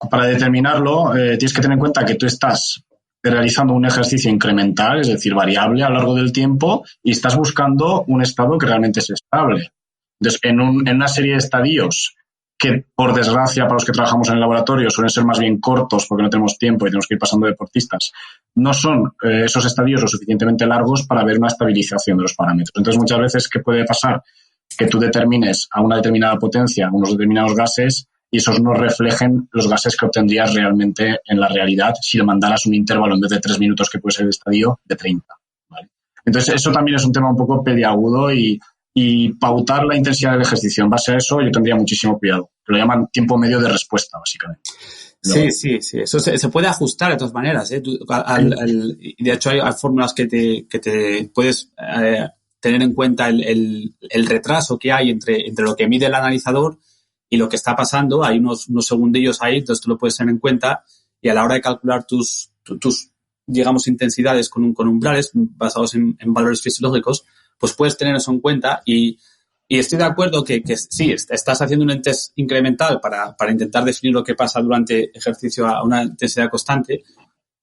para determinarlo tienes que tener en cuenta que tú estás realizando un ejercicio incremental, es decir, variable a lo largo del tiempo, y estás buscando un estado que realmente es estable. Entonces, en una serie de estadios que, por desgracia, para los que trabajamos en el laboratorio suelen ser más bien cortos porque no tenemos tiempo y tenemos que ir pasando deportistas, no son esos estadios lo suficientemente largos para ver una estabilización de los parámetros. Entonces, muchas veces, ¿qué puede pasar? Que tú determines a una determinada potencia unos determinados gases y esos no reflejen los gases que obtendrías realmente en la realidad si le mandaras un intervalo en vez de 3 minutos, que puede ser el estadio, de 30. ¿Vale? Entonces, eso también es un tema un poco peliagudo y pautar la intensidad del ejercicio en base a eso yo tendría muchísimo cuidado. Lo llaman tiempo medio de respuesta, básicamente. Sí. Eso se puede ajustar de todas maneras. De hecho, hay fórmulas que te puedes tener en cuenta el retraso que hay entre lo que mide el analizador y lo que está pasando. Hay unos segundillos ahí, entonces tú lo puedes tener en cuenta, y a la hora de calcular tus digamos, intensidades con umbrales basados en valores fisiológicos, pues puedes tener eso en cuenta. Y estoy de acuerdo que sí, estás haciendo un test incremental para intentar definir lo que pasa durante ejercicio a una intensidad constante,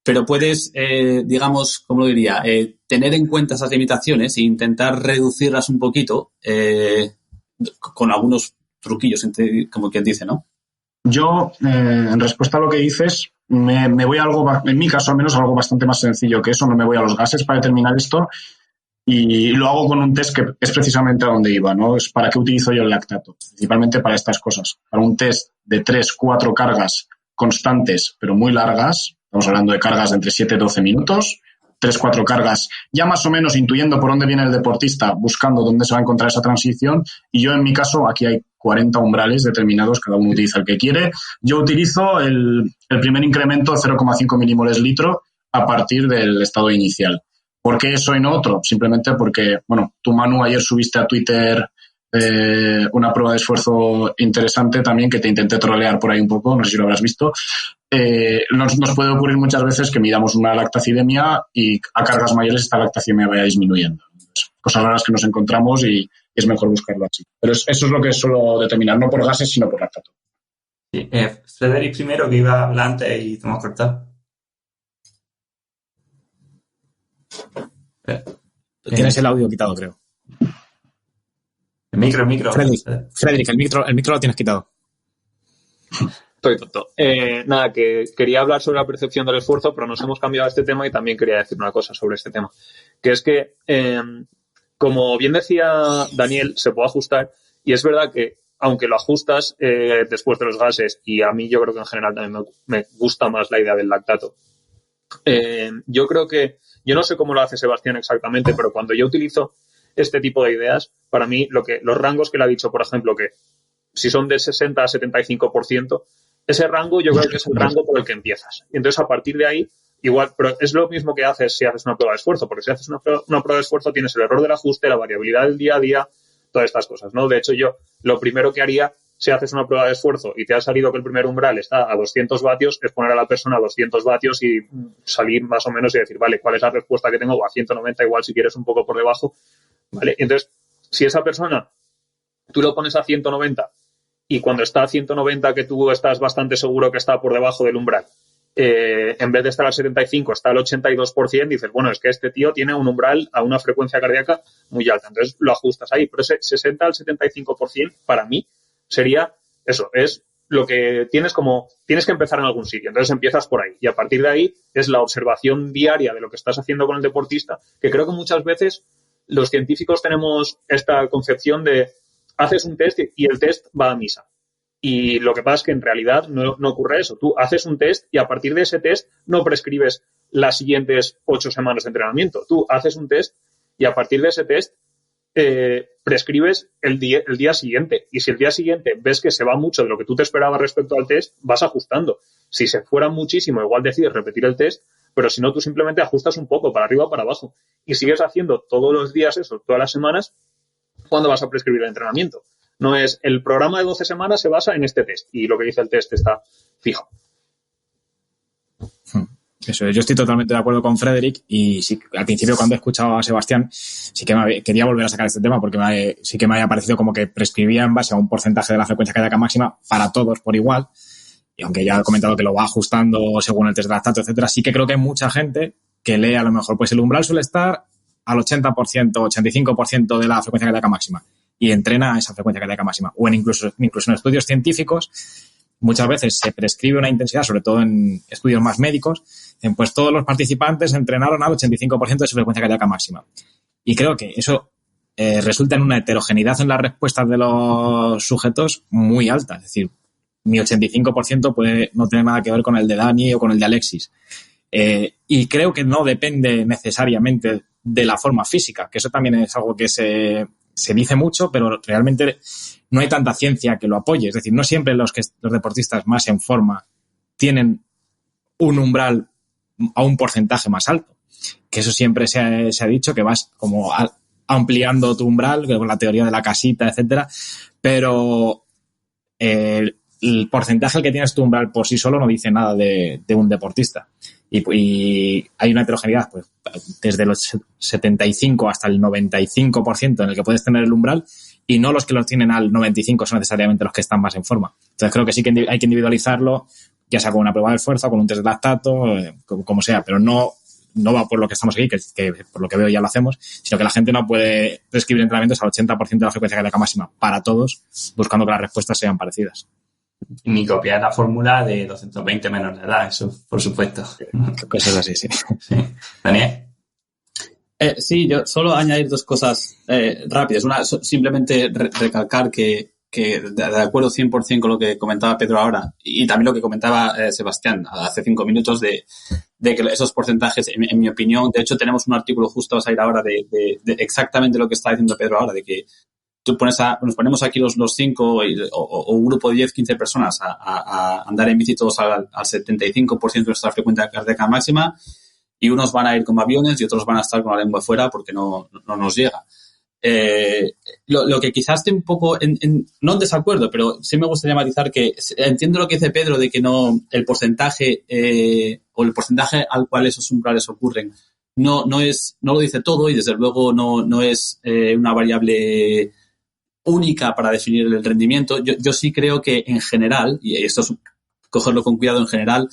pero puedes, digamos, ¿cómo lo diría? Tener en cuenta esas limitaciones e intentar reducirlas un poquito con algunos truquillos, como quien dice, ¿no? Yo, en respuesta a lo que dices, me voy a algo, en mi caso al menos, algo bastante más sencillo que eso. No me voy a los gases para determinar esto. Y lo hago con un test que es precisamente a donde iba, ¿no? Es para qué utilizo yo el lactato, principalmente para estas cosas. Para un test de 3-4 cargas constantes, pero muy largas, estamos hablando de cargas de entre 7 y 12 minutos, 3-4 cargas, ya más o menos intuyendo por dónde viene el deportista, buscando dónde se va a encontrar esa transición. Y yo, en mi caso, aquí hay 40 umbrales determinados, cada uno utiliza el que quiere. Yo utilizo el primer incremento de 0,5 milimoles litro a partir del estado inicial. ¿Por qué eso y no otro? Simplemente porque, bueno, tú, Manu, ayer subiste a Twitter una prueba de esfuerzo interesante también, que te intenté trolear por ahí un poco, no sé si lo habrás visto. Nos puede ocurrir muchas veces que midamos una lactacidemia y a cargas mayores esta lactacidemia vaya disminuyendo. Entonces, cosas raras que nos encontramos y es mejor buscarlo así. Pero eso es lo que suelo determinar, no por gases, sino por lactato. Sí. Frederic primero, que iba a hablar antes y te hemos cortado. Tienes el audio quitado, creo. El micro. Frederic, el micro lo tienes quitado. Estoy tonto. Nada, que quería hablar sobre la percepción del esfuerzo, pero nos hemos cambiado a este tema y también quería decir una cosa sobre este tema. Que es que, como bien decía Daniel, se puede ajustar, y es verdad que aunque lo ajustas después de los gases, y a mí yo creo que en general también me gusta más la idea del lactato. Yo creo que, yo no sé cómo lo hace Sebastián exactamente, pero cuando yo utilizo este tipo de ideas, para mí los rangos que le ha dicho, por ejemplo, que si son de 60 a 75%, ese rango yo creo que es el rango por el que empiezas. Y entonces a partir de ahí, igual, pero es lo mismo que haces si haces una prueba de esfuerzo, porque si haces una prueba de esfuerzo tienes el error del ajuste, la variabilidad del día a día, todas estas cosas, ¿no? De hecho, yo lo primero que haría si haces una prueba de esfuerzo y te ha salido que el primer umbral está a 200 vatios, es poner a la persona a 200 vatios y salir más o menos y decir, vale, ¿cuál es la respuesta que tengo? O a 190 igual si quieres un poco por debajo, ¿vale? Entonces, si esa persona, tú lo pones a 190 y cuando está a 190 que tú estás bastante seguro que está por debajo del umbral, en vez de estar al 75 está al 82%, dices, bueno, es que este tío tiene un umbral a una frecuencia cardíaca muy alta, entonces lo ajustas ahí, pero ese 60 al 75% para mí sería eso, es lo que tienes que empezar en algún sitio, entonces empiezas por ahí y a partir de ahí es la observación diaria de lo que estás haciendo con el deportista, que creo que muchas veces los científicos tenemos esta concepción de haces un test y el test va a misa. Y lo que pasa es que en realidad no ocurre eso. Tú haces un test y a partir de ese test no prescribes las siguientes 8 semanas de entrenamiento. Tú haces un test y a partir de ese test prescribes el día siguiente. Y si el día siguiente ves que se va mucho de lo que tú te esperabas respecto al test, vas ajustando. Si se fuera muchísimo, igual decides repetir el test, pero si no, tú simplemente ajustas un poco para arriba o para abajo. Y sigues haciendo todos los días eso, todas las semanas, cuando vas a prescribir el entrenamiento. No es, el programa de 12 semanas se basa en este test y lo que dice el test está fijo. Eso, yo estoy totalmente de acuerdo con Frederick y sí, al principio cuando he escuchado a Sebastián sí que quería volver a sacar este tema porque sí que me había parecido como que prescribía en base a un porcentaje de la frecuencia cardíaca máxima para todos por igual, y aunque ya he comentado que lo va ajustando según el test de lactato, etcétera, sí que creo que hay mucha gente que lee a lo mejor, pues el umbral suele estar al 80%, 85% de la frecuencia cardíaca máxima y entrena a esa frecuencia cardíaca máxima. O incluso en estudios científicos, muchas veces se prescribe una intensidad, sobre todo en estudios más médicos, pues todos los participantes entrenaron al 85% de su frecuencia cardíaca máxima. Y creo que eso resulta en una heterogeneidad en las respuestas de los sujetos muy alta. Es decir, mi 85% puede no tener nada que ver con el de Dani o con el de Alexis. Y creo que no depende necesariamente de la forma física, que eso también es algo que se dice mucho, pero realmente no hay tanta ciencia que lo apoye. Es decir, no siempre los deportistas más en forma tienen un umbral a un porcentaje más alto. Que eso siempre se ha dicho, que vas como ampliando tu umbral, con la teoría de la casita, etcétera, pero el porcentaje al que tienes tu umbral por sí solo no dice nada de un deportista. Y hay una heterogeneidad, pues, desde los 75 hasta el 95% en el que puedes tener el umbral, y no los que los tienen al 95 son necesariamente los que están más en forma. Entonces creo que sí que hay que individualizarlo, ya sea con una prueba de esfuerzo, con un test de lactato, como sea, pero no va por lo que estamos aquí, que por lo que veo ya lo hacemos, sino que la gente no puede prescribir entrenamientos al 80% de la frecuencia cardíaca máxima para todos, buscando que las respuestas sean parecidas. Ni copiar la fórmula de 220 menores de edad, eso, por supuesto. Cosas así, sí. Daniel. Sí, yo solo añadir dos cosas rápidas. Una, simplemente recalcar que de acuerdo 100% con lo que comentaba Pedro ahora y también lo que comentaba Sebastián hace 5 minutos de que esos porcentajes, en mi opinión, de hecho tenemos un artículo justo a salir ahora de exactamente lo que está diciendo Pedro ahora, de que nos ponemos aquí los 5 o un grupo de 10, 15 personas a andar en bici todos al 75% de nuestra frecuencia cardíaca máxima, y unos van a ir como aviones y otros van a estar con la lengua fuera porque no nos llega. Lo que quizás esté un poco no en desacuerdo, pero sí me gustaría matizar que entiendo lo que dice Pedro de que no el porcentaje o el porcentaje al cual esos umbrales ocurren no lo dice todo, y desde luego no es una variable única para definir el rendimiento. Yo sí creo que en general, y esto es cogerlo con cuidado, en general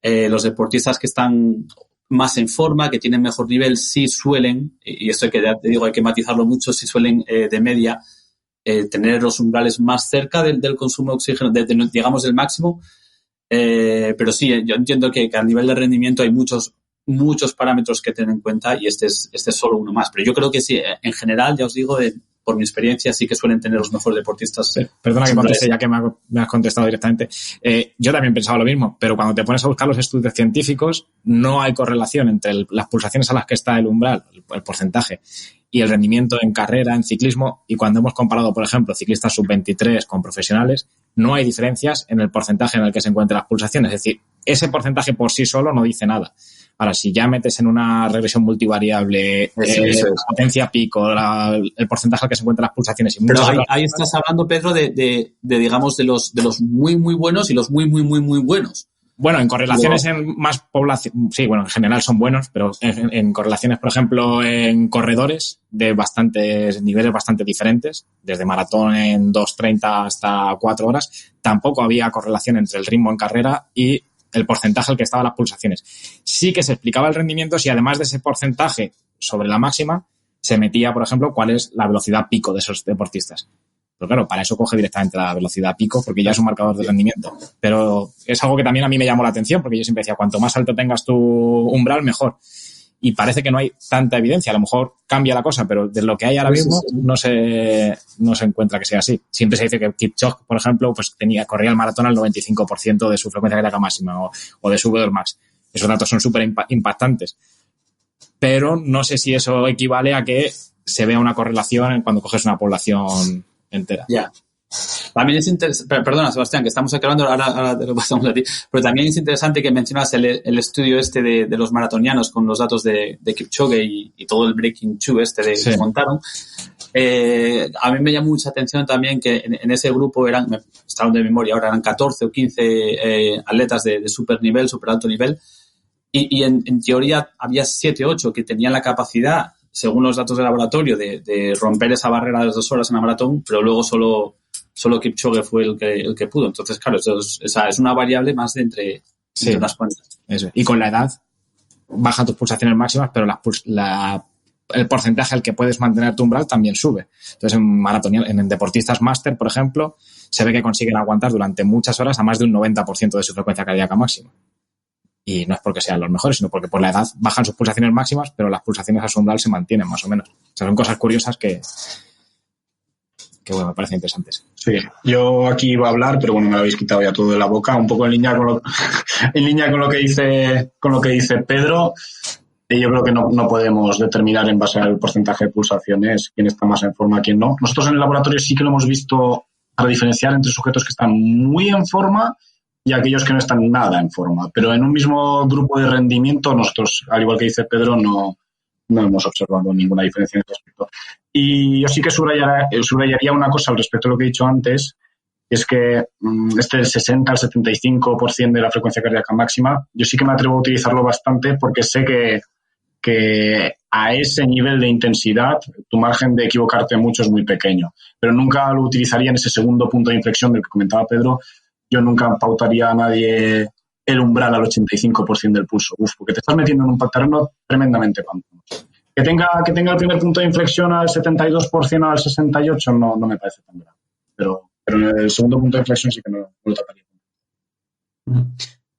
los deportistas que están más en forma, que tienen mejor nivel, sí suelen, y esto que ya te digo hay que matizarlo mucho, sí suelen de media tener los umbrales más cerca del consumo de oxígeno, digamos del máximo, pero sí, yo entiendo que a nivel de rendimiento hay muchos parámetros que tener en cuenta, y este es solo uno más, pero yo creo que sí, en general, ya os digo, por mi experiencia, sí que suelen tener los mejores deportistas. Perdona que conteste, ya que me has contestado directamente. Yo también pensaba lo mismo, pero cuando te pones a buscar los estudios científicos, no hay correlación entre las pulsaciones a las que está el umbral, el porcentaje, y el rendimiento en carrera, en ciclismo. Y cuando hemos comparado, por ejemplo, ciclistas sub-23 con profesionales, no hay diferencias en el porcentaje en el que se encuentran las pulsaciones. Es decir, ese porcentaje por sí solo no dice nada. Ahora, si ya metes en una regresión multivariable potencia pico, el porcentaje al que se encuentran las pulsaciones y pero ahí estás hablando, Pedro, de digamos de los muy muy buenos y los muy muy muy muy buenos. Bueno, en correlaciones en más población, sí, bueno, en general son buenos, pero en correlaciones, por ejemplo, en corredores de bastantes niveles bastante diferentes, desde maratón en 2:30 hasta 4 horas, tampoco había correlación entre el ritmo en carrera y el porcentaje al que estaban las pulsaciones. Sí que se explicaba el rendimiento si además de ese porcentaje sobre la máxima se metía, por ejemplo, cuál es la velocidad pico de esos deportistas. Pero claro, para eso coge directamente la velocidad pico porque ya es un marcador de rendimiento. Pero es algo que también a mí me llamó la atención porque yo siempre decía, cuanto más alto tengas tu umbral, mejor. Y parece que no hay tanta evidencia. A lo mejor cambia la cosa, pero de lo que hay ahora mismo no se encuentra que sea así. Siempre se dice que Kipchoge, por ejemplo, pues corría el maratón al 95% de su frecuencia cardíaca máxima o de su VO2 max. Esos datos son súper impactantes. Pero no sé si eso equivale a que se vea una correlación cuando coges una población entera. Ya. También es interesante, perdona Sebastián, que estamos acabando, ahora te lo pasamos a ti, pero también es interesante que mencionas el estudio de los maratonianos con los datos de Kipchoge y todo el Breaking Two que montaron. A mí me llamó mucha atención también que en ese grupo me estaban de memoria ahora, eran 14 o 15 atletas de super nivel, super alto nivel, y en teoría había 7 o 8 que tenían la capacidad, según los datos del laboratorio, de romper esa barrera de las 2 horas en la maratón, pero luego solo Kipchoge fue el que pudo. Entonces, claro, es una variable más de entre unas cuantas. Eso. Y con la edad bajan tus pulsaciones máximas, pero el porcentaje al que puedes mantener tu umbral también sube. Entonces, en deportistas máster, por ejemplo, se ve que consiguen aguantar durante muchas horas a más de un 90% de su frecuencia cardíaca máxima. Y no es porque sean los mejores, sino porque por la edad bajan sus pulsaciones máximas, pero las pulsaciones a su umbral se mantienen más o menos. O sea, son cosas curiosas que bueno, me parecen interesantes. Sí, yo aquí iba a hablar, pero bueno, me lo habéis quitado ya todo de la boca, un poco en línea con lo que dice Pedro. Y yo creo que no podemos determinar en base al porcentaje de pulsaciones quién está más en forma, quién no. Nosotros en el laboratorio sí que lo hemos visto para diferenciar entre sujetos que están muy en forma y aquellos que no están nada en forma. Pero en un mismo grupo de rendimiento, nosotros, al igual que dice Pedro, no hemos observado ninguna diferencia en ese aspecto. Y yo sí que subrayaría una cosa al respecto de lo que he dicho antes, es que del 60 al 75% de la frecuencia cardíaca máxima, yo sí que me atrevo a utilizarlo bastante porque sé que a ese nivel de intensidad tu margen de equivocarte mucho es muy pequeño. Pero nunca lo utilizaría en ese segundo punto de inflexión del que comentaba Pedro. Yo nunca pautaría a nadie el umbral al 85% del pulso. Porque te estás metiendo en un terreno tremendamente pantanoso. Que tenga el primer punto de inflexión al 72% o al 68% no me parece tan grave. Pero en el segundo punto de inflexión sí que no lo taparía.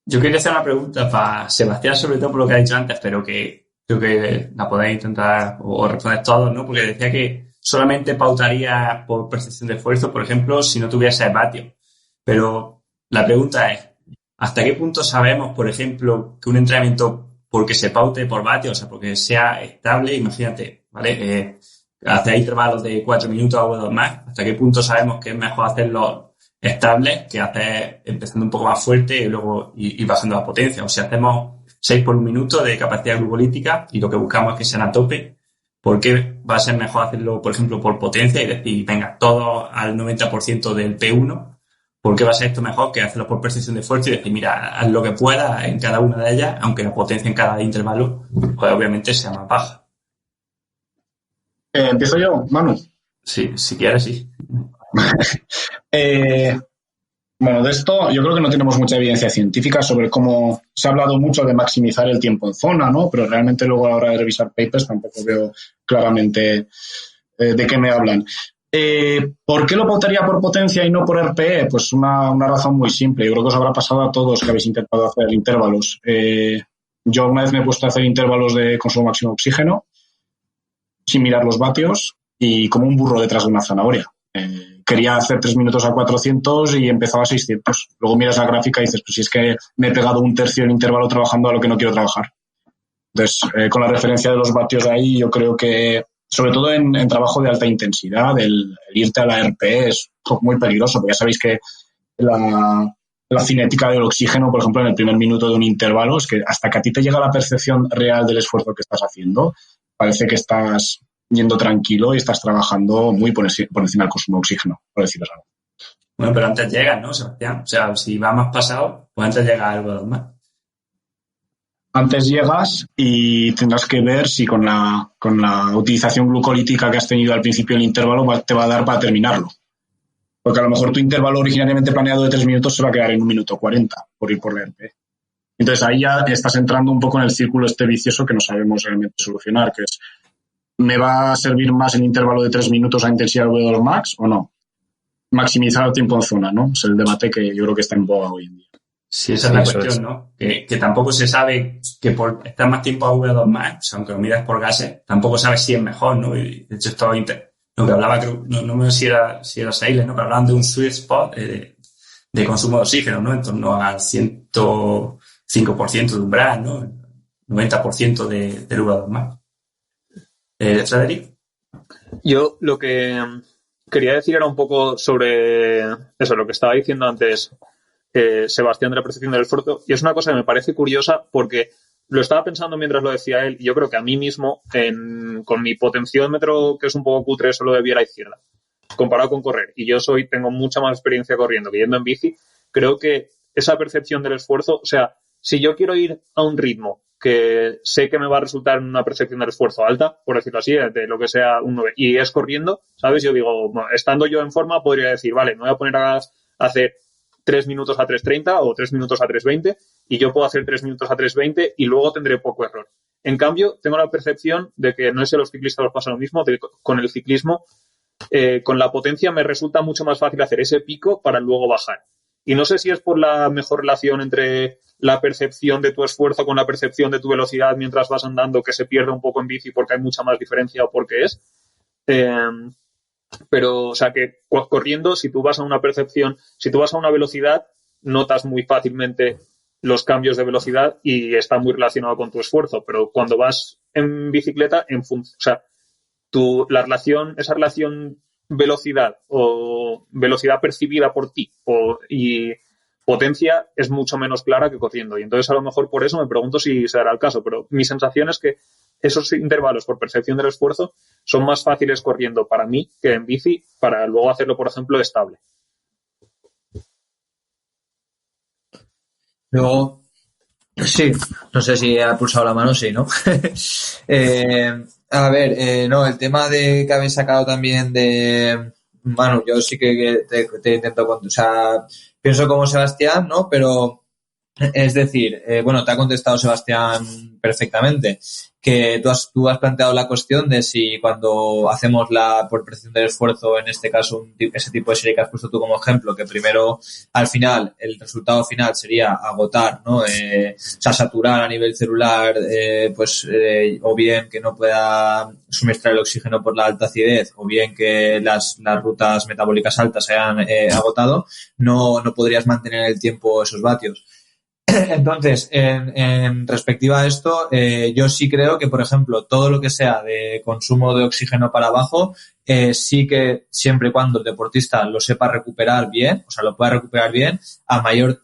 Yo quería hacer una pregunta para Sebastián, sobre todo por lo que ha dicho antes, pero que creo que la podéis intentar o responder todos, ¿no? Porque decía que solamente pautaría por percepción de esfuerzo, por ejemplo, si no tuviese vatio. Pero la pregunta es, ¿hasta qué punto sabemos, por ejemplo, que un entrenamiento porque se paute por vatio, o sea, porque sea estable, imagínate, ¿vale? Hacer intervalos de 4 minutos o 2 más, ¿hasta qué punto sabemos que es mejor hacerlo estable que hacer empezando un poco más fuerte y luego ir bajando la potencia? O si hacemos 6 por 1 minuto de capacidad glucolítica y lo que buscamos es que sean a tope, ¿por qué va a ser mejor hacerlo, por ejemplo, por potencia y decir, venga, todo al 90% del P1? ¿Por qué va a ser esto mejor que hacerlo por percepción de esfuerzo y decir, mira, haz lo que puedas en cada una de ellas, aunque la potencia en cada intervalo, pues obviamente sea más baja? ¿Empiezo yo, Manu? Sí, si quieres, sí. Bueno, de esto yo creo que no tenemos mucha evidencia científica sobre cómo se ha hablado mucho de maximizar el tiempo en zona, ¿no? Pero realmente luego a la hora de revisar papers tampoco veo claramente de qué me hablan. ¿Por qué lo pautaría por potencia y no por RPE? Pues una razón muy simple. Yo creo que os habrá pasado a todos que habéis intentado hacer intervalos. Yo una vez me he puesto a hacer intervalos de consumo máximo de oxígeno sin mirar los vatios y como un burro detrás de una zanahoria. Quería hacer 3 minutos a 400 y empezaba a 600. Luego miras la gráfica y dices, pues si es que me he pegado un tercio en intervalo trabajando a lo que no quiero trabajar. Entonces, con la referencia de los vatios de ahí, yo creo que, sobre todo en trabajo de alta intensidad, el irte a la RP es muy peligroso, porque ya sabéis que la cinética del oxígeno, por ejemplo, en el primer minuto de un intervalo, es que hasta que a ti te llega la percepción real del esfuerzo que estás haciendo, parece que estás yendo tranquilo y estás trabajando muy por encima del consumo de oxígeno, por decirlo así. Bueno, pero antes llegas, ¿no, Sebastián? O sea, si va más pasado, pues antes llega algo más. Antes llegas y tendrás que ver si con la utilización glucolítica que has tenido al principio del intervalo te va a dar para terminarlo. Porque a lo mejor tu intervalo originariamente planeado de 3 minutos se va a quedar en 1 minuto 40 por ir por la RP. Entonces ahí ya estás entrando un poco en el círculo vicioso que no sabemos realmente solucionar, que es, ¿me va a servir más el intervalo de 3 minutos a intensidad V2 max o no? Maximizar el tiempo en zona, ¿no? Es el debate que yo creo que está en boga hoy en día. Sí, esa es la cuestión, ¿no? Que tampoco se sabe que por estar más tiempo a V2 max, o sea, aunque lo miras por gases, tampoco sabes si es mejor, ¿no? Y de hecho esto lo que hablaba, creo, no me sé si era Sailes, ¿no? Pero hablaban de un sweet spot de consumo de oxígeno, ¿no? En torno al 105% de umbral, ¿no? 90% del V2 max. ¿Frederic? Yo lo que quería decir era un poco sobre eso, lo que estaba diciendo antes Sebastián de la percepción del esfuerzo, y es una cosa que me parece curiosa porque lo estaba pensando mientras lo decía él, y yo creo que a mí mismo, con mi potenciómetro, que es un poco cutre, solo de vía a la izquierda, comparado con correr, y yo tengo mucha más experiencia corriendo que yendo en bici, creo que esa percepción del esfuerzo, o sea, si yo quiero ir a un ritmo que sé que me va a resultar una percepción del esfuerzo alta, por decirlo así, de lo que sea un 9, y es corriendo, ¿sabes? Yo digo, bueno, estando yo en forma, podría decir, vale, me voy a poner a hacer 3 minutos a 3.30 o 3 minutos a 3.20 y yo puedo hacer 3 minutos a 3.20 y luego tendré poco error. En cambio, tengo la percepción de que, no sé si a los ciclistas les pasa lo mismo, de que con el ciclismo, con la potencia me resulta mucho más fácil hacer ese pico para luego bajar. Y no sé si es por la mejor relación entre la percepción de tu esfuerzo con la percepción de tu velocidad mientras vas andando, que se pierde un poco en bici porque hay mucha más diferencia o porque es. Pero, o sea, que corriendo, si tú vas a una percepción, si tú vas a una velocidad, notas muy fácilmente los cambios de velocidad y está muy relacionado con tu esfuerzo. Pero cuando vas en bicicleta, o sea, esa relación velocidad o velocidad percibida por ti y potencia es mucho menos clara que corriendo. Y entonces a lo mejor por eso me pregunto si se dará el caso. Pero mi sensación es que esos intervalos por percepción del esfuerzo son más fáciles corriendo para mí que en bici para luego hacerlo, por ejemplo, estable. Luego, sí, no sé si ha pulsado la mano, sí, ¿no? A ver, no, el tema de que habéis sacado también de Manu, yo sí que te intento, o sea, pienso como Sebastián, ¿no? Pero es decir, bueno, te ha contestado Sebastián perfectamente, que tú has planteado la cuestión de si cuando hacemos por percepción del esfuerzo, en este caso ese tipo de serie que has puesto tú como ejemplo, que primero al final el resultado final sería agotar, ¿no? O sea, saturar a nivel celular, o bien que no pueda suministrar el oxígeno por la alta acidez, o bien que las rutas metabólicas altas se hayan agotado, no podrías mantener el tiempo esos vatios. Entonces, en respectiva a esto, yo sí creo que, por ejemplo, todo lo que sea de consumo de oxígeno para abajo, sí que siempre y cuando el deportista lo sepa recuperar bien, o sea, lo pueda recuperar bien, a mayor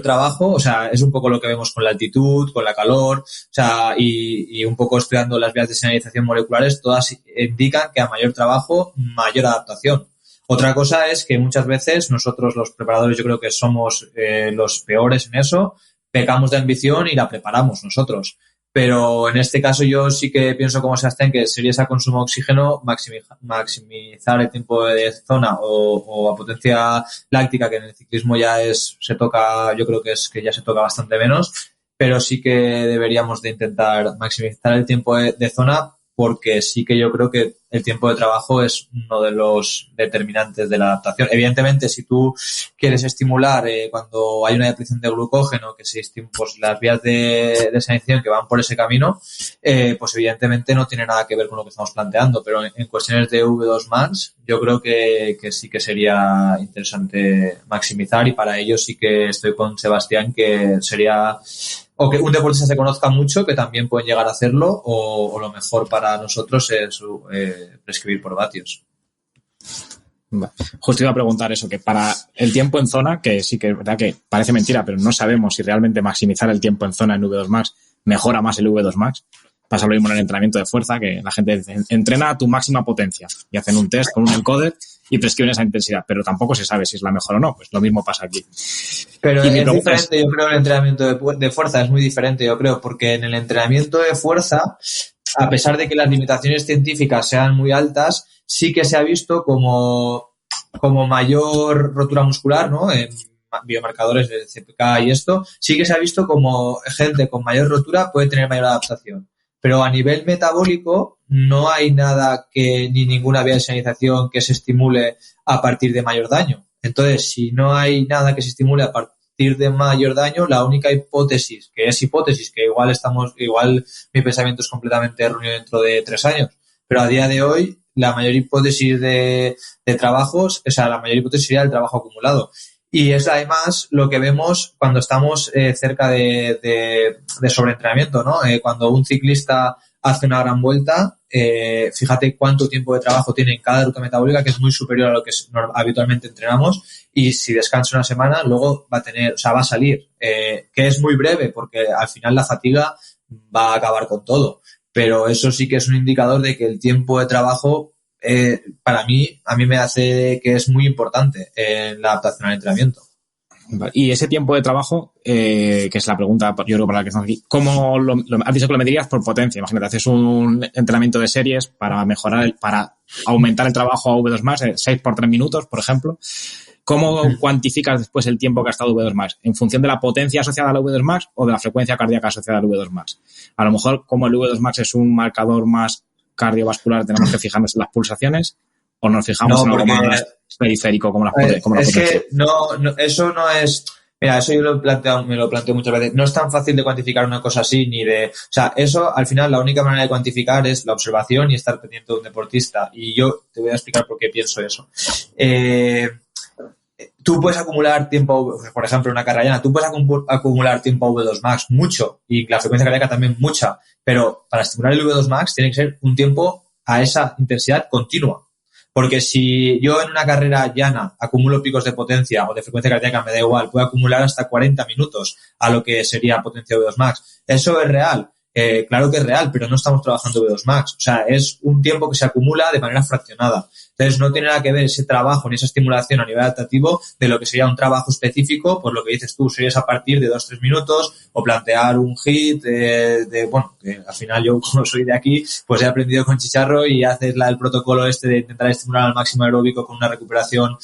trabajo, o sea, es un poco lo que vemos con la altitud, con la calor, o sea, y un poco estudiando las vías de señalización moleculares, todas indican que a mayor trabajo, mayor adaptación. Otra cosa es que muchas veces nosotros los preparadores, yo creo que somos los peores en eso, pecamos de ambición y la preparamos nosotros. Pero en este caso yo sí que pienso como Sebastián que sería ese consumo de oxígeno, maximizar el tiempo de zona o a potencia láctica, que en el ciclismo ya se toca, yo creo que ya se toca bastante menos, pero sí que deberíamos de intentar maximizar el tiempo de zona porque sí que yo creo que el tiempo de trabajo es uno de los determinantes de la adaptación. Evidentemente, si tú quieres estimular cuando hay una depleción de glucógeno, que se pues las vías de selección que van por ese camino, pues evidentemente no tiene nada que ver con lo que estamos planteando, pero en cuestiones de V2 Max yo creo que sí que sería interesante maximizar, y para ello sí que estoy con Sebastián, que sería o que un deportista se conozca mucho, que también pueden llegar a hacerlo, o lo mejor para nosotros es prescribir por vatios. Justo iba a preguntar eso, que para el tiempo en zona, que sí que es verdad que parece mentira, pero no sabemos si realmente maximizar el tiempo en zona en V2 Max mejora más el V2 Max. Pasa lo mismo en el entrenamiento de fuerza, que la gente dice, entrena a tu máxima potencia, y hacen un test con un encoder y prescriben esa intensidad, pero tampoco se sabe si es la mejor o no. Pues lo mismo pasa aquí. Pero es diferente, yo creo, el entrenamiento de fuerza es muy diferente, yo creo, porque en el entrenamiento de fuerza, a pesar de que las limitaciones científicas sean muy altas, sí que se ha visto como mayor rotura muscular, ¿no? En biomarcadores de CPK y esto, sí que se ha visto como gente con mayor rotura puede tener mayor adaptación. Pero a nivel metabólico no hay nada ni ninguna vía de señalización que se estimule a partir de mayor daño. Entonces, si no hay nada que se estimule a partir de mayor daño, la única hipótesis, que igual mi pensamiento es completamente erróneo dentro de 3 años, pero a día de hoy la mayor hipótesis de trabajos, o sea, la mayor hipótesis sería el trabajo acumulado. Y es además lo que vemos cuando estamos cerca de sobreentrenamiento, ¿no? Cuando un ciclista hace una gran vuelta, fíjate cuánto tiempo de trabajo tiene en cada ruta metabólica, que es muy superior a lo que habitualmente entrenamos, y si descansa una semana, luego va a salir, que es muy breve, porque al final la fatiga va a acabar con todo. Pero eso sí que es un indicador de que el tiempo de trabajo, a mí me hace que es muy importante en la adaptación al entrenamiento. Y ese tiempo de trabajo, que es la pregunta, yo creo, para la que estamos aquí, ¿cómo has dicho que lo medirías por potencia? Imagínate, haces un entrenamiento de series para aumentar el trabajo a V2 Max, 6 por 3 minutos, por ejemplo. ¿Cómo cuantificas después el tiempo que ha estado V2 Max? ¿En función de la potencia asociada al V2 Max o de la frecuencia cardíaca asociada al V2 Max? A lo mejor, como el V2 Max es un marcador más cardiovascular, tenemos que fijarnos en las pulsaciones, o nos fijamos en algo más periférico como la potencia. Es que eso no es... Mira, eso yo me lo planteo muchas veces. No es tan fácil de cuantificar una cosa así, o sea, eso al final la única manera de cuantificar es la observación y estar pendiente de un deportista. Y yo te voy a explicar por qué pienso eso. Tú puedes acumular tiempo, por ejemplo, en una carrera llana, tú puedes acumular tiempo V2 Max mucho, y la frecuencia cardíaca también mucha, pero para estimular el V2 Max tiene que ser un tiempo a esa intensidad continua. Porque si yo en una carrera llana acumulo picos de potencia o de frecuencia cardíaca, me da igual, puedo acumular hasta 40 minutos a lo que sería potencia V2 Max. ¿Eso es real? Claro que es real, pero no estamos trabajando V2 Max. O sea, es un tiempo que se acumula de manera fraccionada. Entonces, no tiene nada que ver ese trabajo ni esa estimulación a nivel adaptativo de lo que sería un trabajo específico, por lo que dices tú, series a partir de 2-3 minutos, o plantear un HIIT que al final yo, como soy de aquí, pues he aprendido con Chicharro y haces el protocolo de intentar estimular al máximo aeróbico con una recuperación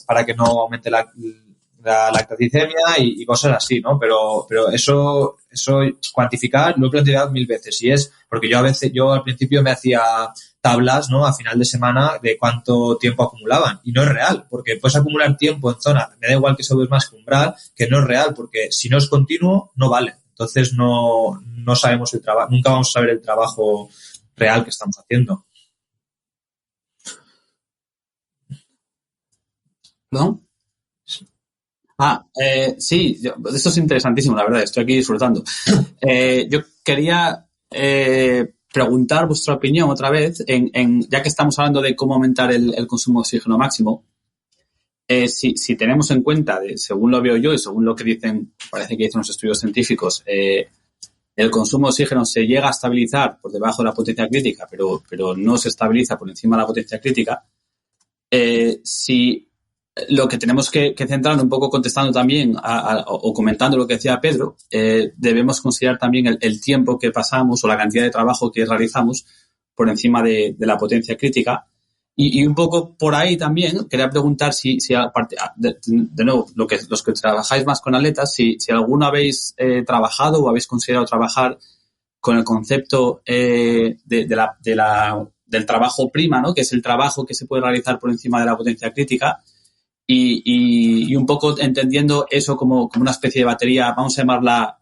para que no aumente la lactaticemia y cosas así, ¿no? Pero eso cuantificar lo he planteado 1000 veces, y es porque yo al principio me hacía tablas, ¿no? A final de semana de cuánto tiempo acumulaban, y no es real, porque puedes acumular tiempo en zona, me da igual que eso es más que umbral, que no es real, porque si no es continuo no vale. Entonces no sabemos el trabajo, nunca vamos a saber el trabajo real que estamos haciendo. ¿No? Sí, esto es interesantísimo, la verdad, estoy aquí disfrutando. Yo quería preguntar vuestra opinión otra vez, ya que estamos hablando de cómo aumentar el consumo de oxígeno máximo, si tenemos en cuenta, según lo veo yo y según lo que parece que dicen los estudios científicos, el consumo de oxígeno se llega a estabilizar por debajo de la potencia crítica, pero no se estabiliza por encima de la potencia crítica, si lo que tenemos que centrar un poco contestando también o comentando lo que decía Pedro, debemos considerar también el tiempo que pasamos o la cantidad de trabajo que realizamos por encima de la potencia crítica. Y un poco por ahí también quería preguntar si aparte, de nuevo, los que trabajáis más con atletas, si alguno habéis trabajado o habéis considerado trabajar con el concepto del trabajo prima, ¿no? Que es el trabajo que se puede realizar por encima de la potencia crítica y un poco entendiendo eso como una especie de batería, vamos a llamarla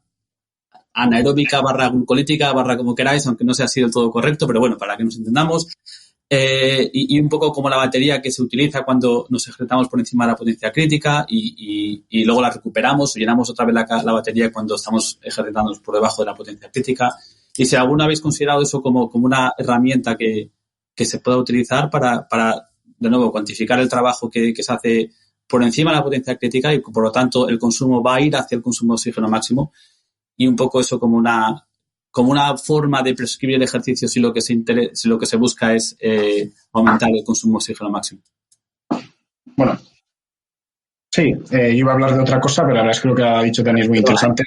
anaeróbica / glucolítica / como queráis, aunque no sea así del todo correcto, pero bueno, para que nos entendamos. Y un poco como la batería que se utiliza cuando nos ejercitamos por encima de la potencia crítica y luego la recuperamos o llenamos otra vez la batería cuando estamos ejercitándonos por debajo de la potencia crítica. Y si alguna habéis considerado eso como una herramienta que se pueda utilizar para, de nuevo, cuantificar el trabajo que se hace por encima de la potencia crítica y, por lo tanto, el consumo va a ir hacia el consumo de oxígeno máximo y un poco eso como una forma de prescribir el ejercicio si lo que se busca es aumentar el consumo de oxígeno máximo. Bueno, sí, yo iba a hablar de otra cosa, pero la verdad es que lo que ha dicho Dani es muy interesante,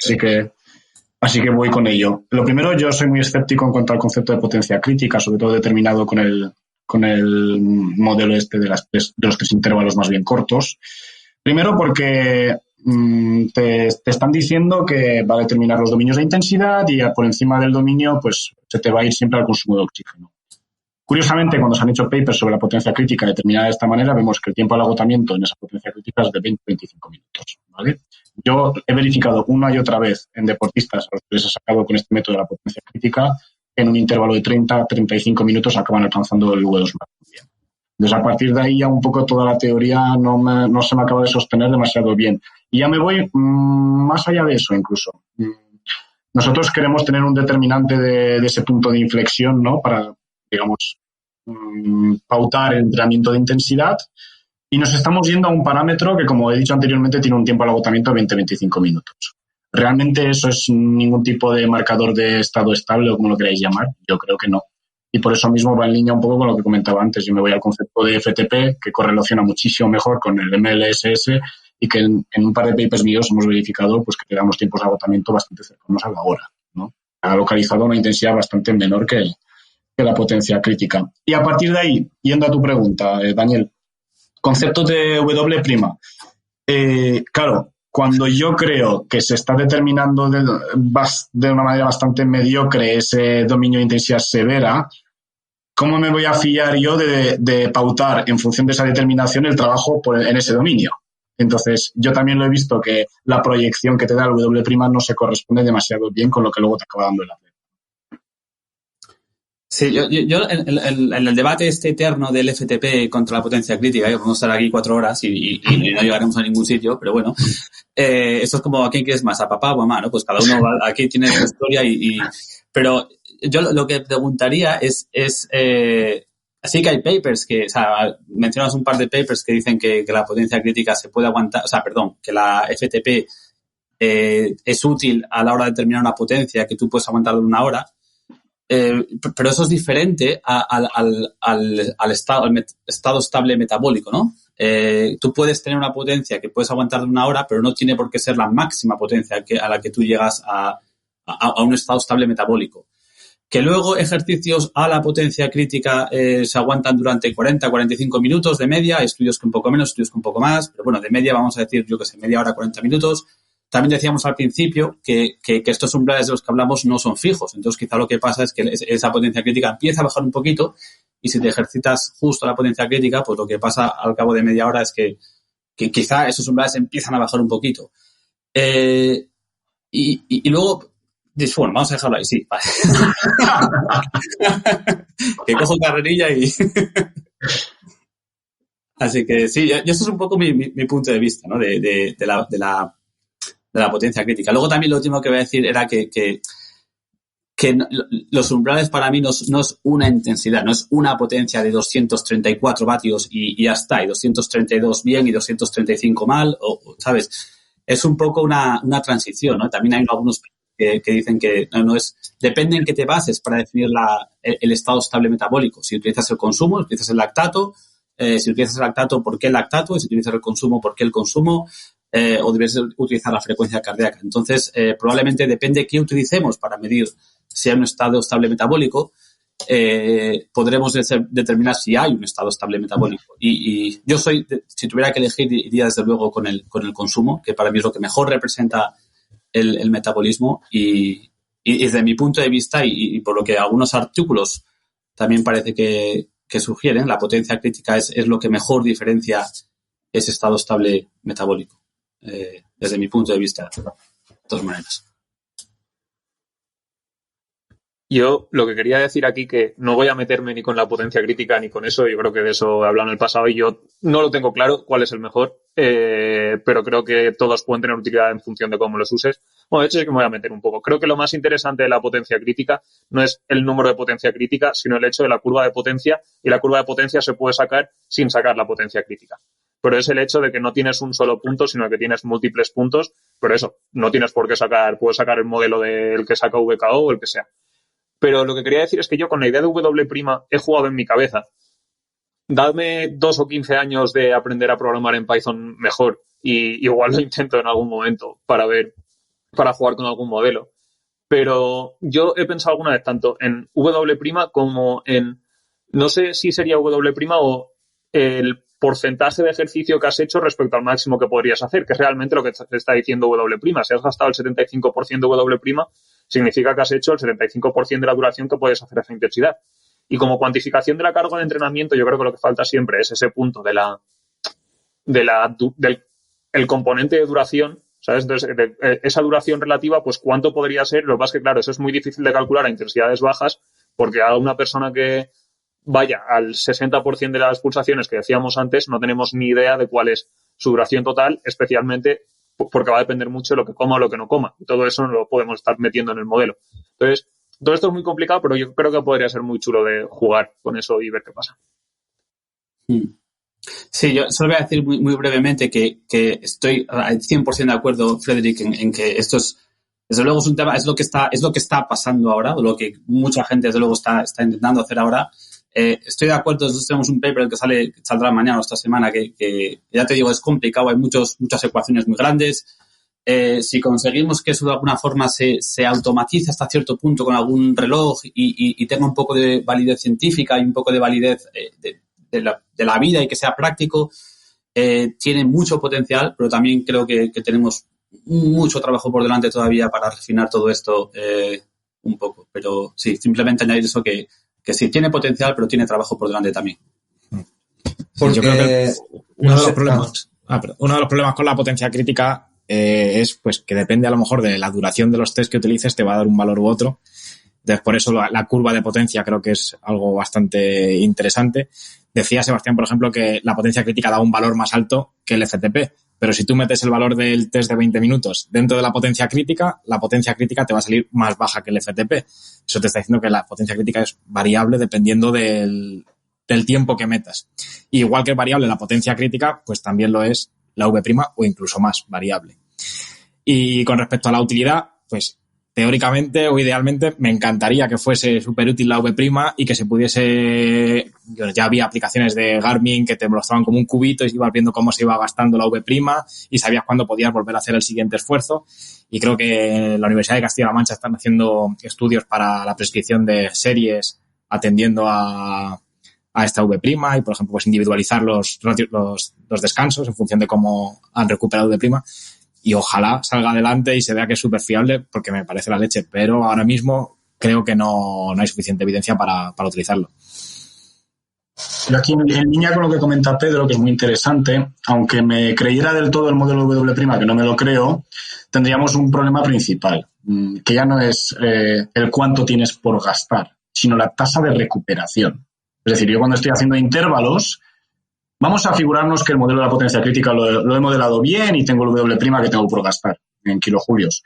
así que voy con ello. Lo primero, yo soy muy escéptico en cuanto al concepto de potencia crítica, sobre todo determinado con el modelo de los 3 intervalos más bien cortos. Primero porque te están diciendo que va a determinar los dominios de intensidad y por encima del dominio pues se te va a ir siempre al consumo de oxígeno. Curiosamente, cuando se han hecho papers sobre la potencia crítica determinada de esta manera, vemos que el tiempo al agotamiento en esa potencia crítica es de 20-25 minutos. ¿Vale? Yo he verificado una y otra vez en deportistas a los que les he sacado con este método de la potencia crítica, en un intervalo de 30-35 minutos acaban alcanzando el V2 más bien. Entonces, a partir de ahí ya un poco toda la teoría no se me acaba de sostener demasiado bien. Y ya me voy más allá de eso incluso. Nosotros queremos tener un determinante de ese punto de inflexión, ¿no? Para, digamos, pautar el entrenamiento de intensidad y nos estamos yendo a un parámetro que, como he dicho anteriormente, tiene un tiempo al agotamiento de 20-25 minutos. ¿Realmente eso es ningún tipo de marcador de estado estable o como lo queráis llamar? Yo creo que no. Y por eso mismo va en línea un poco con lo que comentaba antes. Yo me voy al concepto de FTP, que correlaciona muchísimo mejor con el MLSS y que en un par de papers míos hemos verificado pues que te damos tiempos de agotamiento bastante cercanos a la hora, ¿no? Ha localizado una intensidad bastante menor que la potencia crítica. Y a partir de ahí, yendo a tu pregunta, Daniel, concepto de W'. Claro, cuando yo creo que se está determinando de una manera bastante mediocre ese dominio de intensidad severa, ¿cómo me voy a fiar yo de pautar en función de esa determinación el trabajo en ese dominio? Entonces, yo también lo he visto que la proyección que te da el W' no se corresponde demasiado bien con lo que luego te acaba dando el atleta. Sí, yo en el debate eterno del FTP contra la potencia crítica, podemos estar aquí 4 horas y no llegaremos a ningún sitio, pero bueno, esto es como ¿a quién quieres más? ¿A papá o a mamá? ¿No? Pues cada uno aquí tiene su historia pero yo lo que preguntaría es así que hay papers o sea, mencionas un par de papers que dicen que la potencia crítica se puede aguantar, o sea, perdón, que la FTP es útil a la hora de determinar una potencia que tú puedes aguantar de 1 hora. Pero eso es diferente al estado estable metabólico, ¿no? Tú puedes tener una potencia que puedes aguantar de 1 hora, pero no tiene por qué ser la máxima potencia a la que tú llegas a un estado estable metabólico. Que luego ejercicios a la potencia crítica se aguantan durante 40-45 minutos de media, estudios que un poco menos, estudios que un poco más, pero bueno, de media vamos a decir, yo que sé, media hora, 40 minutos. También decíamos al principio que estos umbrales de los que hablamos no son fijos. Entonces, quizá lo que pasa es que esa potencia crítica empieza a bajar un poquito y si te ejercitas justo a la potencia crítica, pues lo que pasa al cabo de media hora es que quizá esos umbrales empiezan a bajar un poquito. Y luego, bueno, vamos a dejarlo ahí, sí. Vale. Que cojo carrerilla y... Así que sí, yo eso es un poco mi punto de vista, ¿no? De la potencia crítica. Luego también lo último que voy a decir era que los umbrales para mí no es una intensidad, no es una potencia de 234 vatios y ya está, y 232 bien y 235 mal, ¿sabes? Es un poco una transición, ¿no? También hay algunos que dicen que no es... Depende en qué te bases para definir el estado estable metabólico. Si utilizas el consumo, si utilizas el lactato, si utilizas el lactato, ¿por qué el lactato? Y si utilizas el consumo, ¿por qué el consumo? O debes utilizar la frecuencia cardíaca. Entonces, probablemente depende de qué utilicemos para medir si hay un estado estable metabólico, podremos determinar si hay un estado estable metabólico. Y yo si tuviera que elegir, iría desde luego con el consumo, que para mí es lo que mejor representa el metabolismo y Y desde mi punto de vista, y por lo que algunos artículos también parece que sugieren, la potencia crítica es lo que mejor diferencia ese estado estable metabólico, desde mi punto de vista, de todas maneras. Yo lo que quería decir aquí, que no voy a meterme ni con la potencia crítica ni con eso, yo creo que de eso he hablado en el pasado y yo no lo tengo claro cuál es el mejor, pero creo que todos pueden tener utilidad en función de cómo los uses. Bueno, de hecho sí que me voy a meter un poco. Creo que lo más interesante de la potencia crítica no es el número de potencia crítica, sino el hecho de la curva de potencia, y la curva de potencia se puede sacar sin sacar la potencia crítica. Pero es el hecho de que no tienes un solo punto, sino que tienes múltiples puntos, pero eso, no tienes por qué puedes sacar el modelo del que saca VKO o el que sea. Pero lo que quería decir es que yo con la idea de W' he jugado en mi cabeza. Dadme 2 o 15 años de aprender a programar en Python mejor y igual lo intento en algún momento para jugar con algún modelo. Pero yo he pensado alguna vez tanto en W' como en, no sé si sería W' o el porcentaje de ejercicio que has hecho respecto al máximo que podrías hacer, que es realmente lo que te está diciendo W'. Si has gastado el 75% de W', significa que has hecho el 75% de la duración que puedes hacer a esa intensidad. Y como cuantificación de la carga de entrenamiento, yo creo que lo que falta siempre es ese punto del componente de duración, ¿sabes? Entonces, esa duración relativa, pues cuánto podría ser. Lo que pasa es que, claro, eso es muy difícil de calcular a intensidades bajas, porque a una persona que vaya al 60% de las pulsaciones que decíamos antes, no tenemos ni idea de cuál es su duración total, especialmente porque va a depender mucho de lo que coma o lo que no coma. Todo eso no lo podemos estar metiendo en el modelo. Entonces, todo esto es muy complicado, pero yo creo que podría ser muy chulo de jugar con eso y ver qué pasa. Sí, yo solo voy a decir muy brevemente que estoy al 100% de acuerdo, Frederick, en que esto es, desde luego, es un tema, es lo que está pasando ahora, o lo que mucha gente, desde luego, está intentando hacer ahora. Estoy de acuerdo, nosotros tenemos un paper que saldrá mañana o esta semana, que ya te digo, es complicado, hay muchas ecuaciones muy grandes. Si conseguimos que eso de alguna forma se automatice hasta cierto punto con algún reloj y tenga un poco de validez científica y un poco de validez de la vida y que sea práctico, tiene mucho potencial, pero también creo que tenemos mucho trabajo por delante todavía para refinar todo esto un poco. Pero sí, simplemente añadir eso que sí, tiene potencial, pero tiene trabajo por delante también. Porque yo creo que uno de los problemas con la potencia crítica es pues que depende a lo mejor de la duración de los test que utilices, te va a dar un valor u otro. Entonces, por eso la curva de potencia creo que es algo bastante interesante. Decía Sebastián, por ejemplo, que la potencia crítica da un valor más alto que el FTP, pero si tú metes el valor del test de 20 minutos dentro de la potencia crítica te va a salir más baja que el FTP. Eso te está diciendo que la potencia crítica es variable dependiendo del tiempo que metas. Igual que es variable la potencia crítica, pues también lo es la V' o incluso más variable. Y con respecto a la utilidad, pues teóricamente o idealmente me encantaría que fuese súper útil la V' y que se pudiese... Ya había aplicaciones de Garmin que te mostraban como un cubito y ibas viendo cómo se iba gastando la V' y sabías cuándo podías volver a hacer el siguiente esfuerzo. Y creo que en la Universidad de Castilla-La Mancha están haciendo estudios para la prescripción de series atendiendo a esta V' y, por ejemplo, pues individualizar los descansos en función de cómo han recuperado V'. Y ojalá salga adelante y se vea que es súper fiable, porque me parece la leche, pero ahora mismo creo que no hay suficiente evidencia para utilizarlo. Yo aquí en línea con lo que comenta Pedro, que es muy interesante, aunque me creyera del todo el modelo W', que no me lo creo, tendríamos un problema principal, que ya no es el cuánto tienes por gastar, sino la tasa de recuperación. Es decir, yo cuando estoy haciendo intervalos, vamos a figurarnos que el modelo de la potencia crítica lo he modelado bien y tengo el W' que tengo por gastar en kilojulios.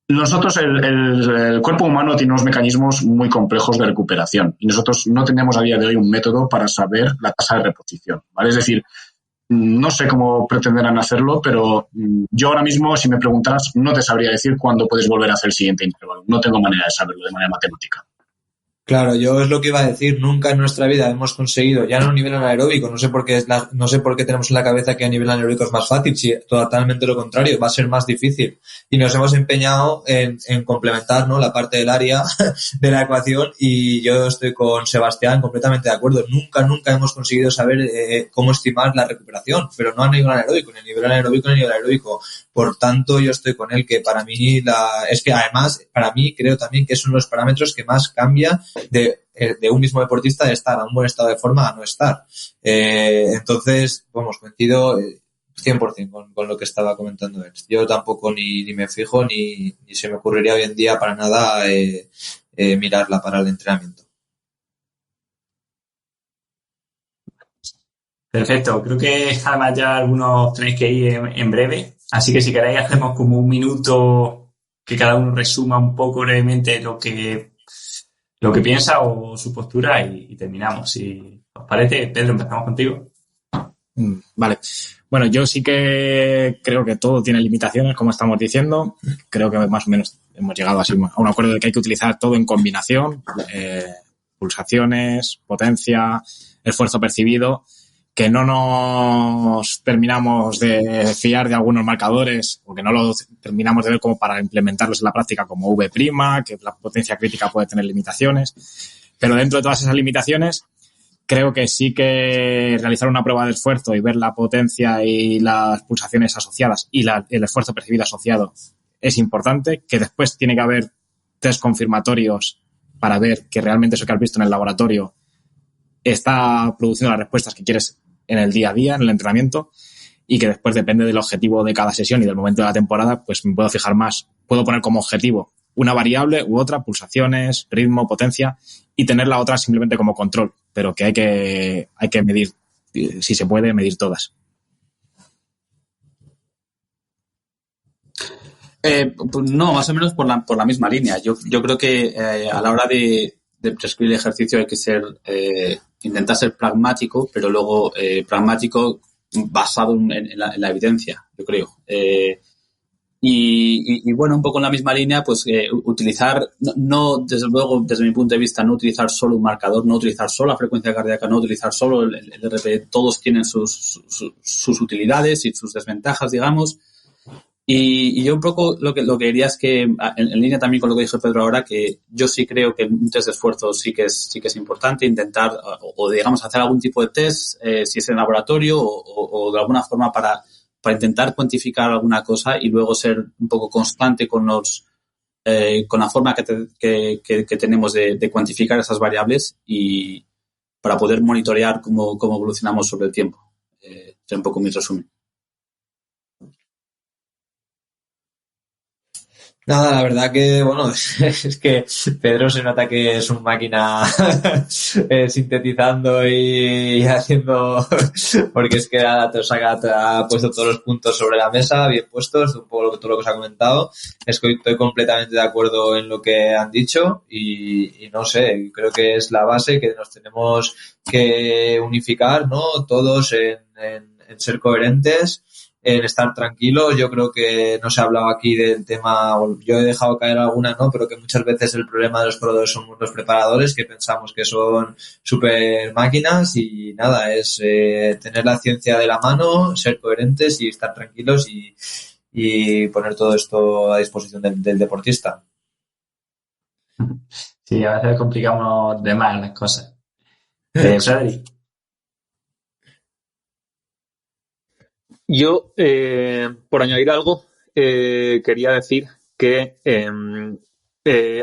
Nosotros, el cuerpo humano tiene unos mecanismos muy complejos de recuperación y nosotros no tenemos a día de hoy un método para saber la tasa de reposición, ¿vale? Es decir, no sé cómo pretenderán hacerlo, pero yo ahora mismo, si me preguntaras, no te sabría decir cuándo puedes volver a hacer el siguiente intervalo. No tengo manera de saberlo de manera matemática. Claro, yo es lo que iba a decir, nunca en nuestra vida hemos conseguido, ya no a nivel anaeróbico, no sé por qué no sé por qué tenemos en la cabeza que a nivel anaeróbico es más fácil, si totalmente lo contrario, va a ser más difícil. Y nos hemos empeñado en complementar, ¿no?, la parte del área de la ecuación, y yo estoy con Sebastián completamente de acuerdo. Nunca hemos conseguido saber cómo estimar la recuperación, pero no a nivel anaeróbico, ni a nivel anaeróbico ni a nivel aeróbico. Por tanto, yo estoy con él, que para mí es que además, para mí creo también que es uno de los parámetros que más cambia de un mismo deportista de estar a un buen estado de forma a no estar. Entonces, vamos, coincido 100% con lo que estaba comentando él. Yo tampoco ni me fijo ni se me ocurriría hoy en día para nada mirarla para el entrenamiento. Perfecto, creo que además ya algunos tenéis que ir en breve, así que si queréis hacemos como un minuto que cada uno resuma un poco brevemente lo que piensa o su postura y terminamos. Si os parece, Pedro, empezamos contigo. Vale. Bueno, yo sí que creo que todo tiene limitaciones, como estamos diciendo. Creo que más o menos hemos llegado así a un acuerdo de que hay que utilizar todo en combinación. Pulsaciones, potencia, esfuerzo percibido. Que no nos terminamos de fiar de algunos marcadores o que no lo terminamos de ver como para implementarlos en la práctica como V', que la potencia crítica puede tener limitaciones. Pero dentro de todas esas limitaciones, creo que sí que realizar una prueba de esfuerzo y ver la potencia y las pulsaciones asociadas y el esfuerzo percibido asociado es importante, que después tiene que haber test confirmatorios para ver que realmente eso que has visto en el laboratorio está produciendo las respuestas que quieres en el día a día, en el entrenamiento, y que después depende del objetivo de cada sesión y del momento de la temporada, pues me puedo fijar más. Puedo poner como objetivo una variable u otra, pulsaciones, ritmo, potencia, y tener la otra simplemente como control, pero que hay que medir, si se puede, medir todas. Pues no, más o menos por la misma línea. Yo creo que a la hora de prescribir el ejercicio hay que intentar ser pragmático, pero luego pragmático basado en la evidencia, yo creo. Y bueno, un poco en la misma línea, pues utilizar, no, desde luego, desde mi punto de vista, no utilizar solo un marcador, no utilizar solo la frecuencia cardíaca, no utilizar solo el RP. Todos tienen sus utilidades y sus desventajas, digamos. Y yo un poco lo que diría es que, en línea también con lo que dijo Pedro ahora, que yo sí creo que un test de esfuerzo sí que es importante intentar, o digamos, hacer algún tipo de test, si es en laboratorio o de alguna forma para intentar cuantificar alguna cosa y luego ser un poco constante con la forma que tenemos de cuantificar esas variables y para poder monitorear cómo evolucionamos sobre el tiempo. Es un poco mi resumen. Nada, la verdad que, bueno, es que Pedro se nota que es un máquina sintetizando y haciendo, porque es que ha puesto todos los puntos sobre la mesa, bien puestos, un poco todo lo que os ha comentado. Es que estoy completamente de acuerdo en lo que han dicho y no sé, creo que es la base que nos tenemos que unificar, ¿no? Todos en ser coherentes, en estar tranquilos. Yo creo que no se ha hablado aquí del tema, yo he dejado caer alguna, ¿no? Pero que muchas veces el problema de los corredores son los preparadores, que pensamos que son super máquinas y nada, es tener la ciencia de la mano, ser coherentes y estar tranquilos y poner todo esto a disposición del deportista. Sí, a veces complicamos de más las cosas. Frederick. Yo, por añadir algo, quería decir que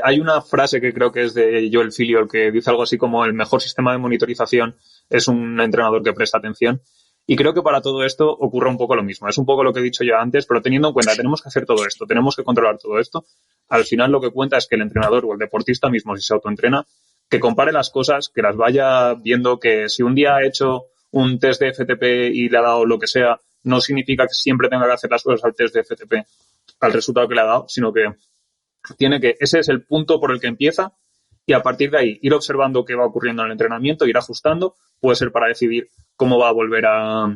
hay una frase que creo que es de Joel Filliol que dice algo así como el mejor sistema de monitorización es un entrenador que presta atención. Y creo que para todo esto ocurre un poco lo mismo. Es un poco lo que he dicho yo antes, pero teniendo en cuenta, tenemos que hacer todo esto, tenemos que controlar todo esto. Al final lo que cuenta es que el entrenador o el deportista mismo, si se autoentrena, que compare las cosas, que las vaya viendo, que si un día ha hecho un test de FTP y le ha dado lo que sea, no significa que siempre tenga que hacer las cosas al test de FTP, al resultado que le ha dado, sino que ese es el punto por el que empieza y a partir de ahí ir observando qué va ocurriendo en el entrenamiento, ir ajustando, puede ser para decidir cuándo va a volver a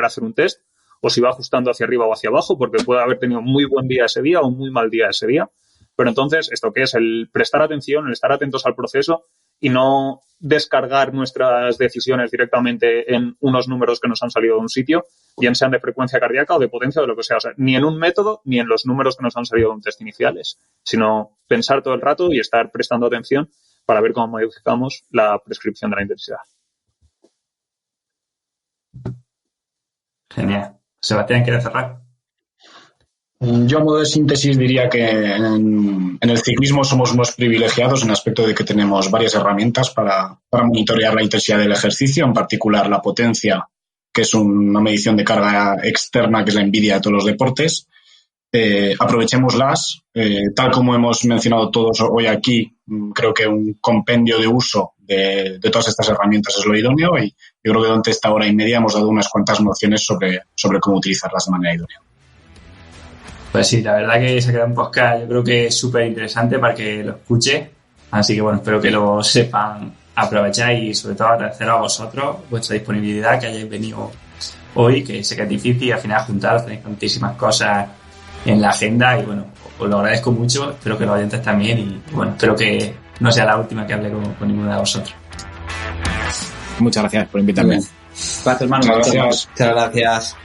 hacer un test o si va ajustando hacia arriba o hacia abajo, porque puede haber tenido muy buen día ese día o muy mal día ese día. Pero entonces, ¿esto qué es? El prestar atención, el estar atentos al proceso y no descargar nuestras decisiones directamente en unos números que nos han salido de un sitio, bien sean de frecuencia cardíaca o de potencia o de lo que sea. O sea, ni en un método ni en los números que nos han salido de un test iniciales, sino pensar todo el rato y estar prestando atención para ver cómo modificamos la prescripción de la intensidad. Genial. Sebastián, ¿quieres cerrar? Yo, a modo de síntesis, diría que en el ciclismo somos unos privilegiados en el aspecto de que tenemos varias herramientas para monitorear la intensidad del ejercicio, en particular la potencia, que es una medición de carga externa, que es la envidia de todos los deportes. Aprovechémoslas. Tal como hemos mencionado todos hoy aquí, creo que un compendio de uso de todas estas herramientas es lo idóneo, y yo creo que durante esta hora y media hemos dado unas cuantas nociones sobre cómo utilizarlas de manera idónea. Pues sí, la verdad que se queda un podcast, yo creo que es súper interesante para que lo escuche. Así que bueno, espero que lo sepan aprovechar y sobre todo agradecer a vosotros vuestra disponibilidad, que hayáis venido hoy, que sé que es difícil y al final juntaros, tenéis tantísimas cosas en la agenda y bueno, os lo agradezco mucho, espero que los oyentes también y bueno, espero que no sea la última que hable con ninguno de vosotros. Muchas gracias por invitarme. Gracias, hermano. Muchas gracias. Muchas gracias.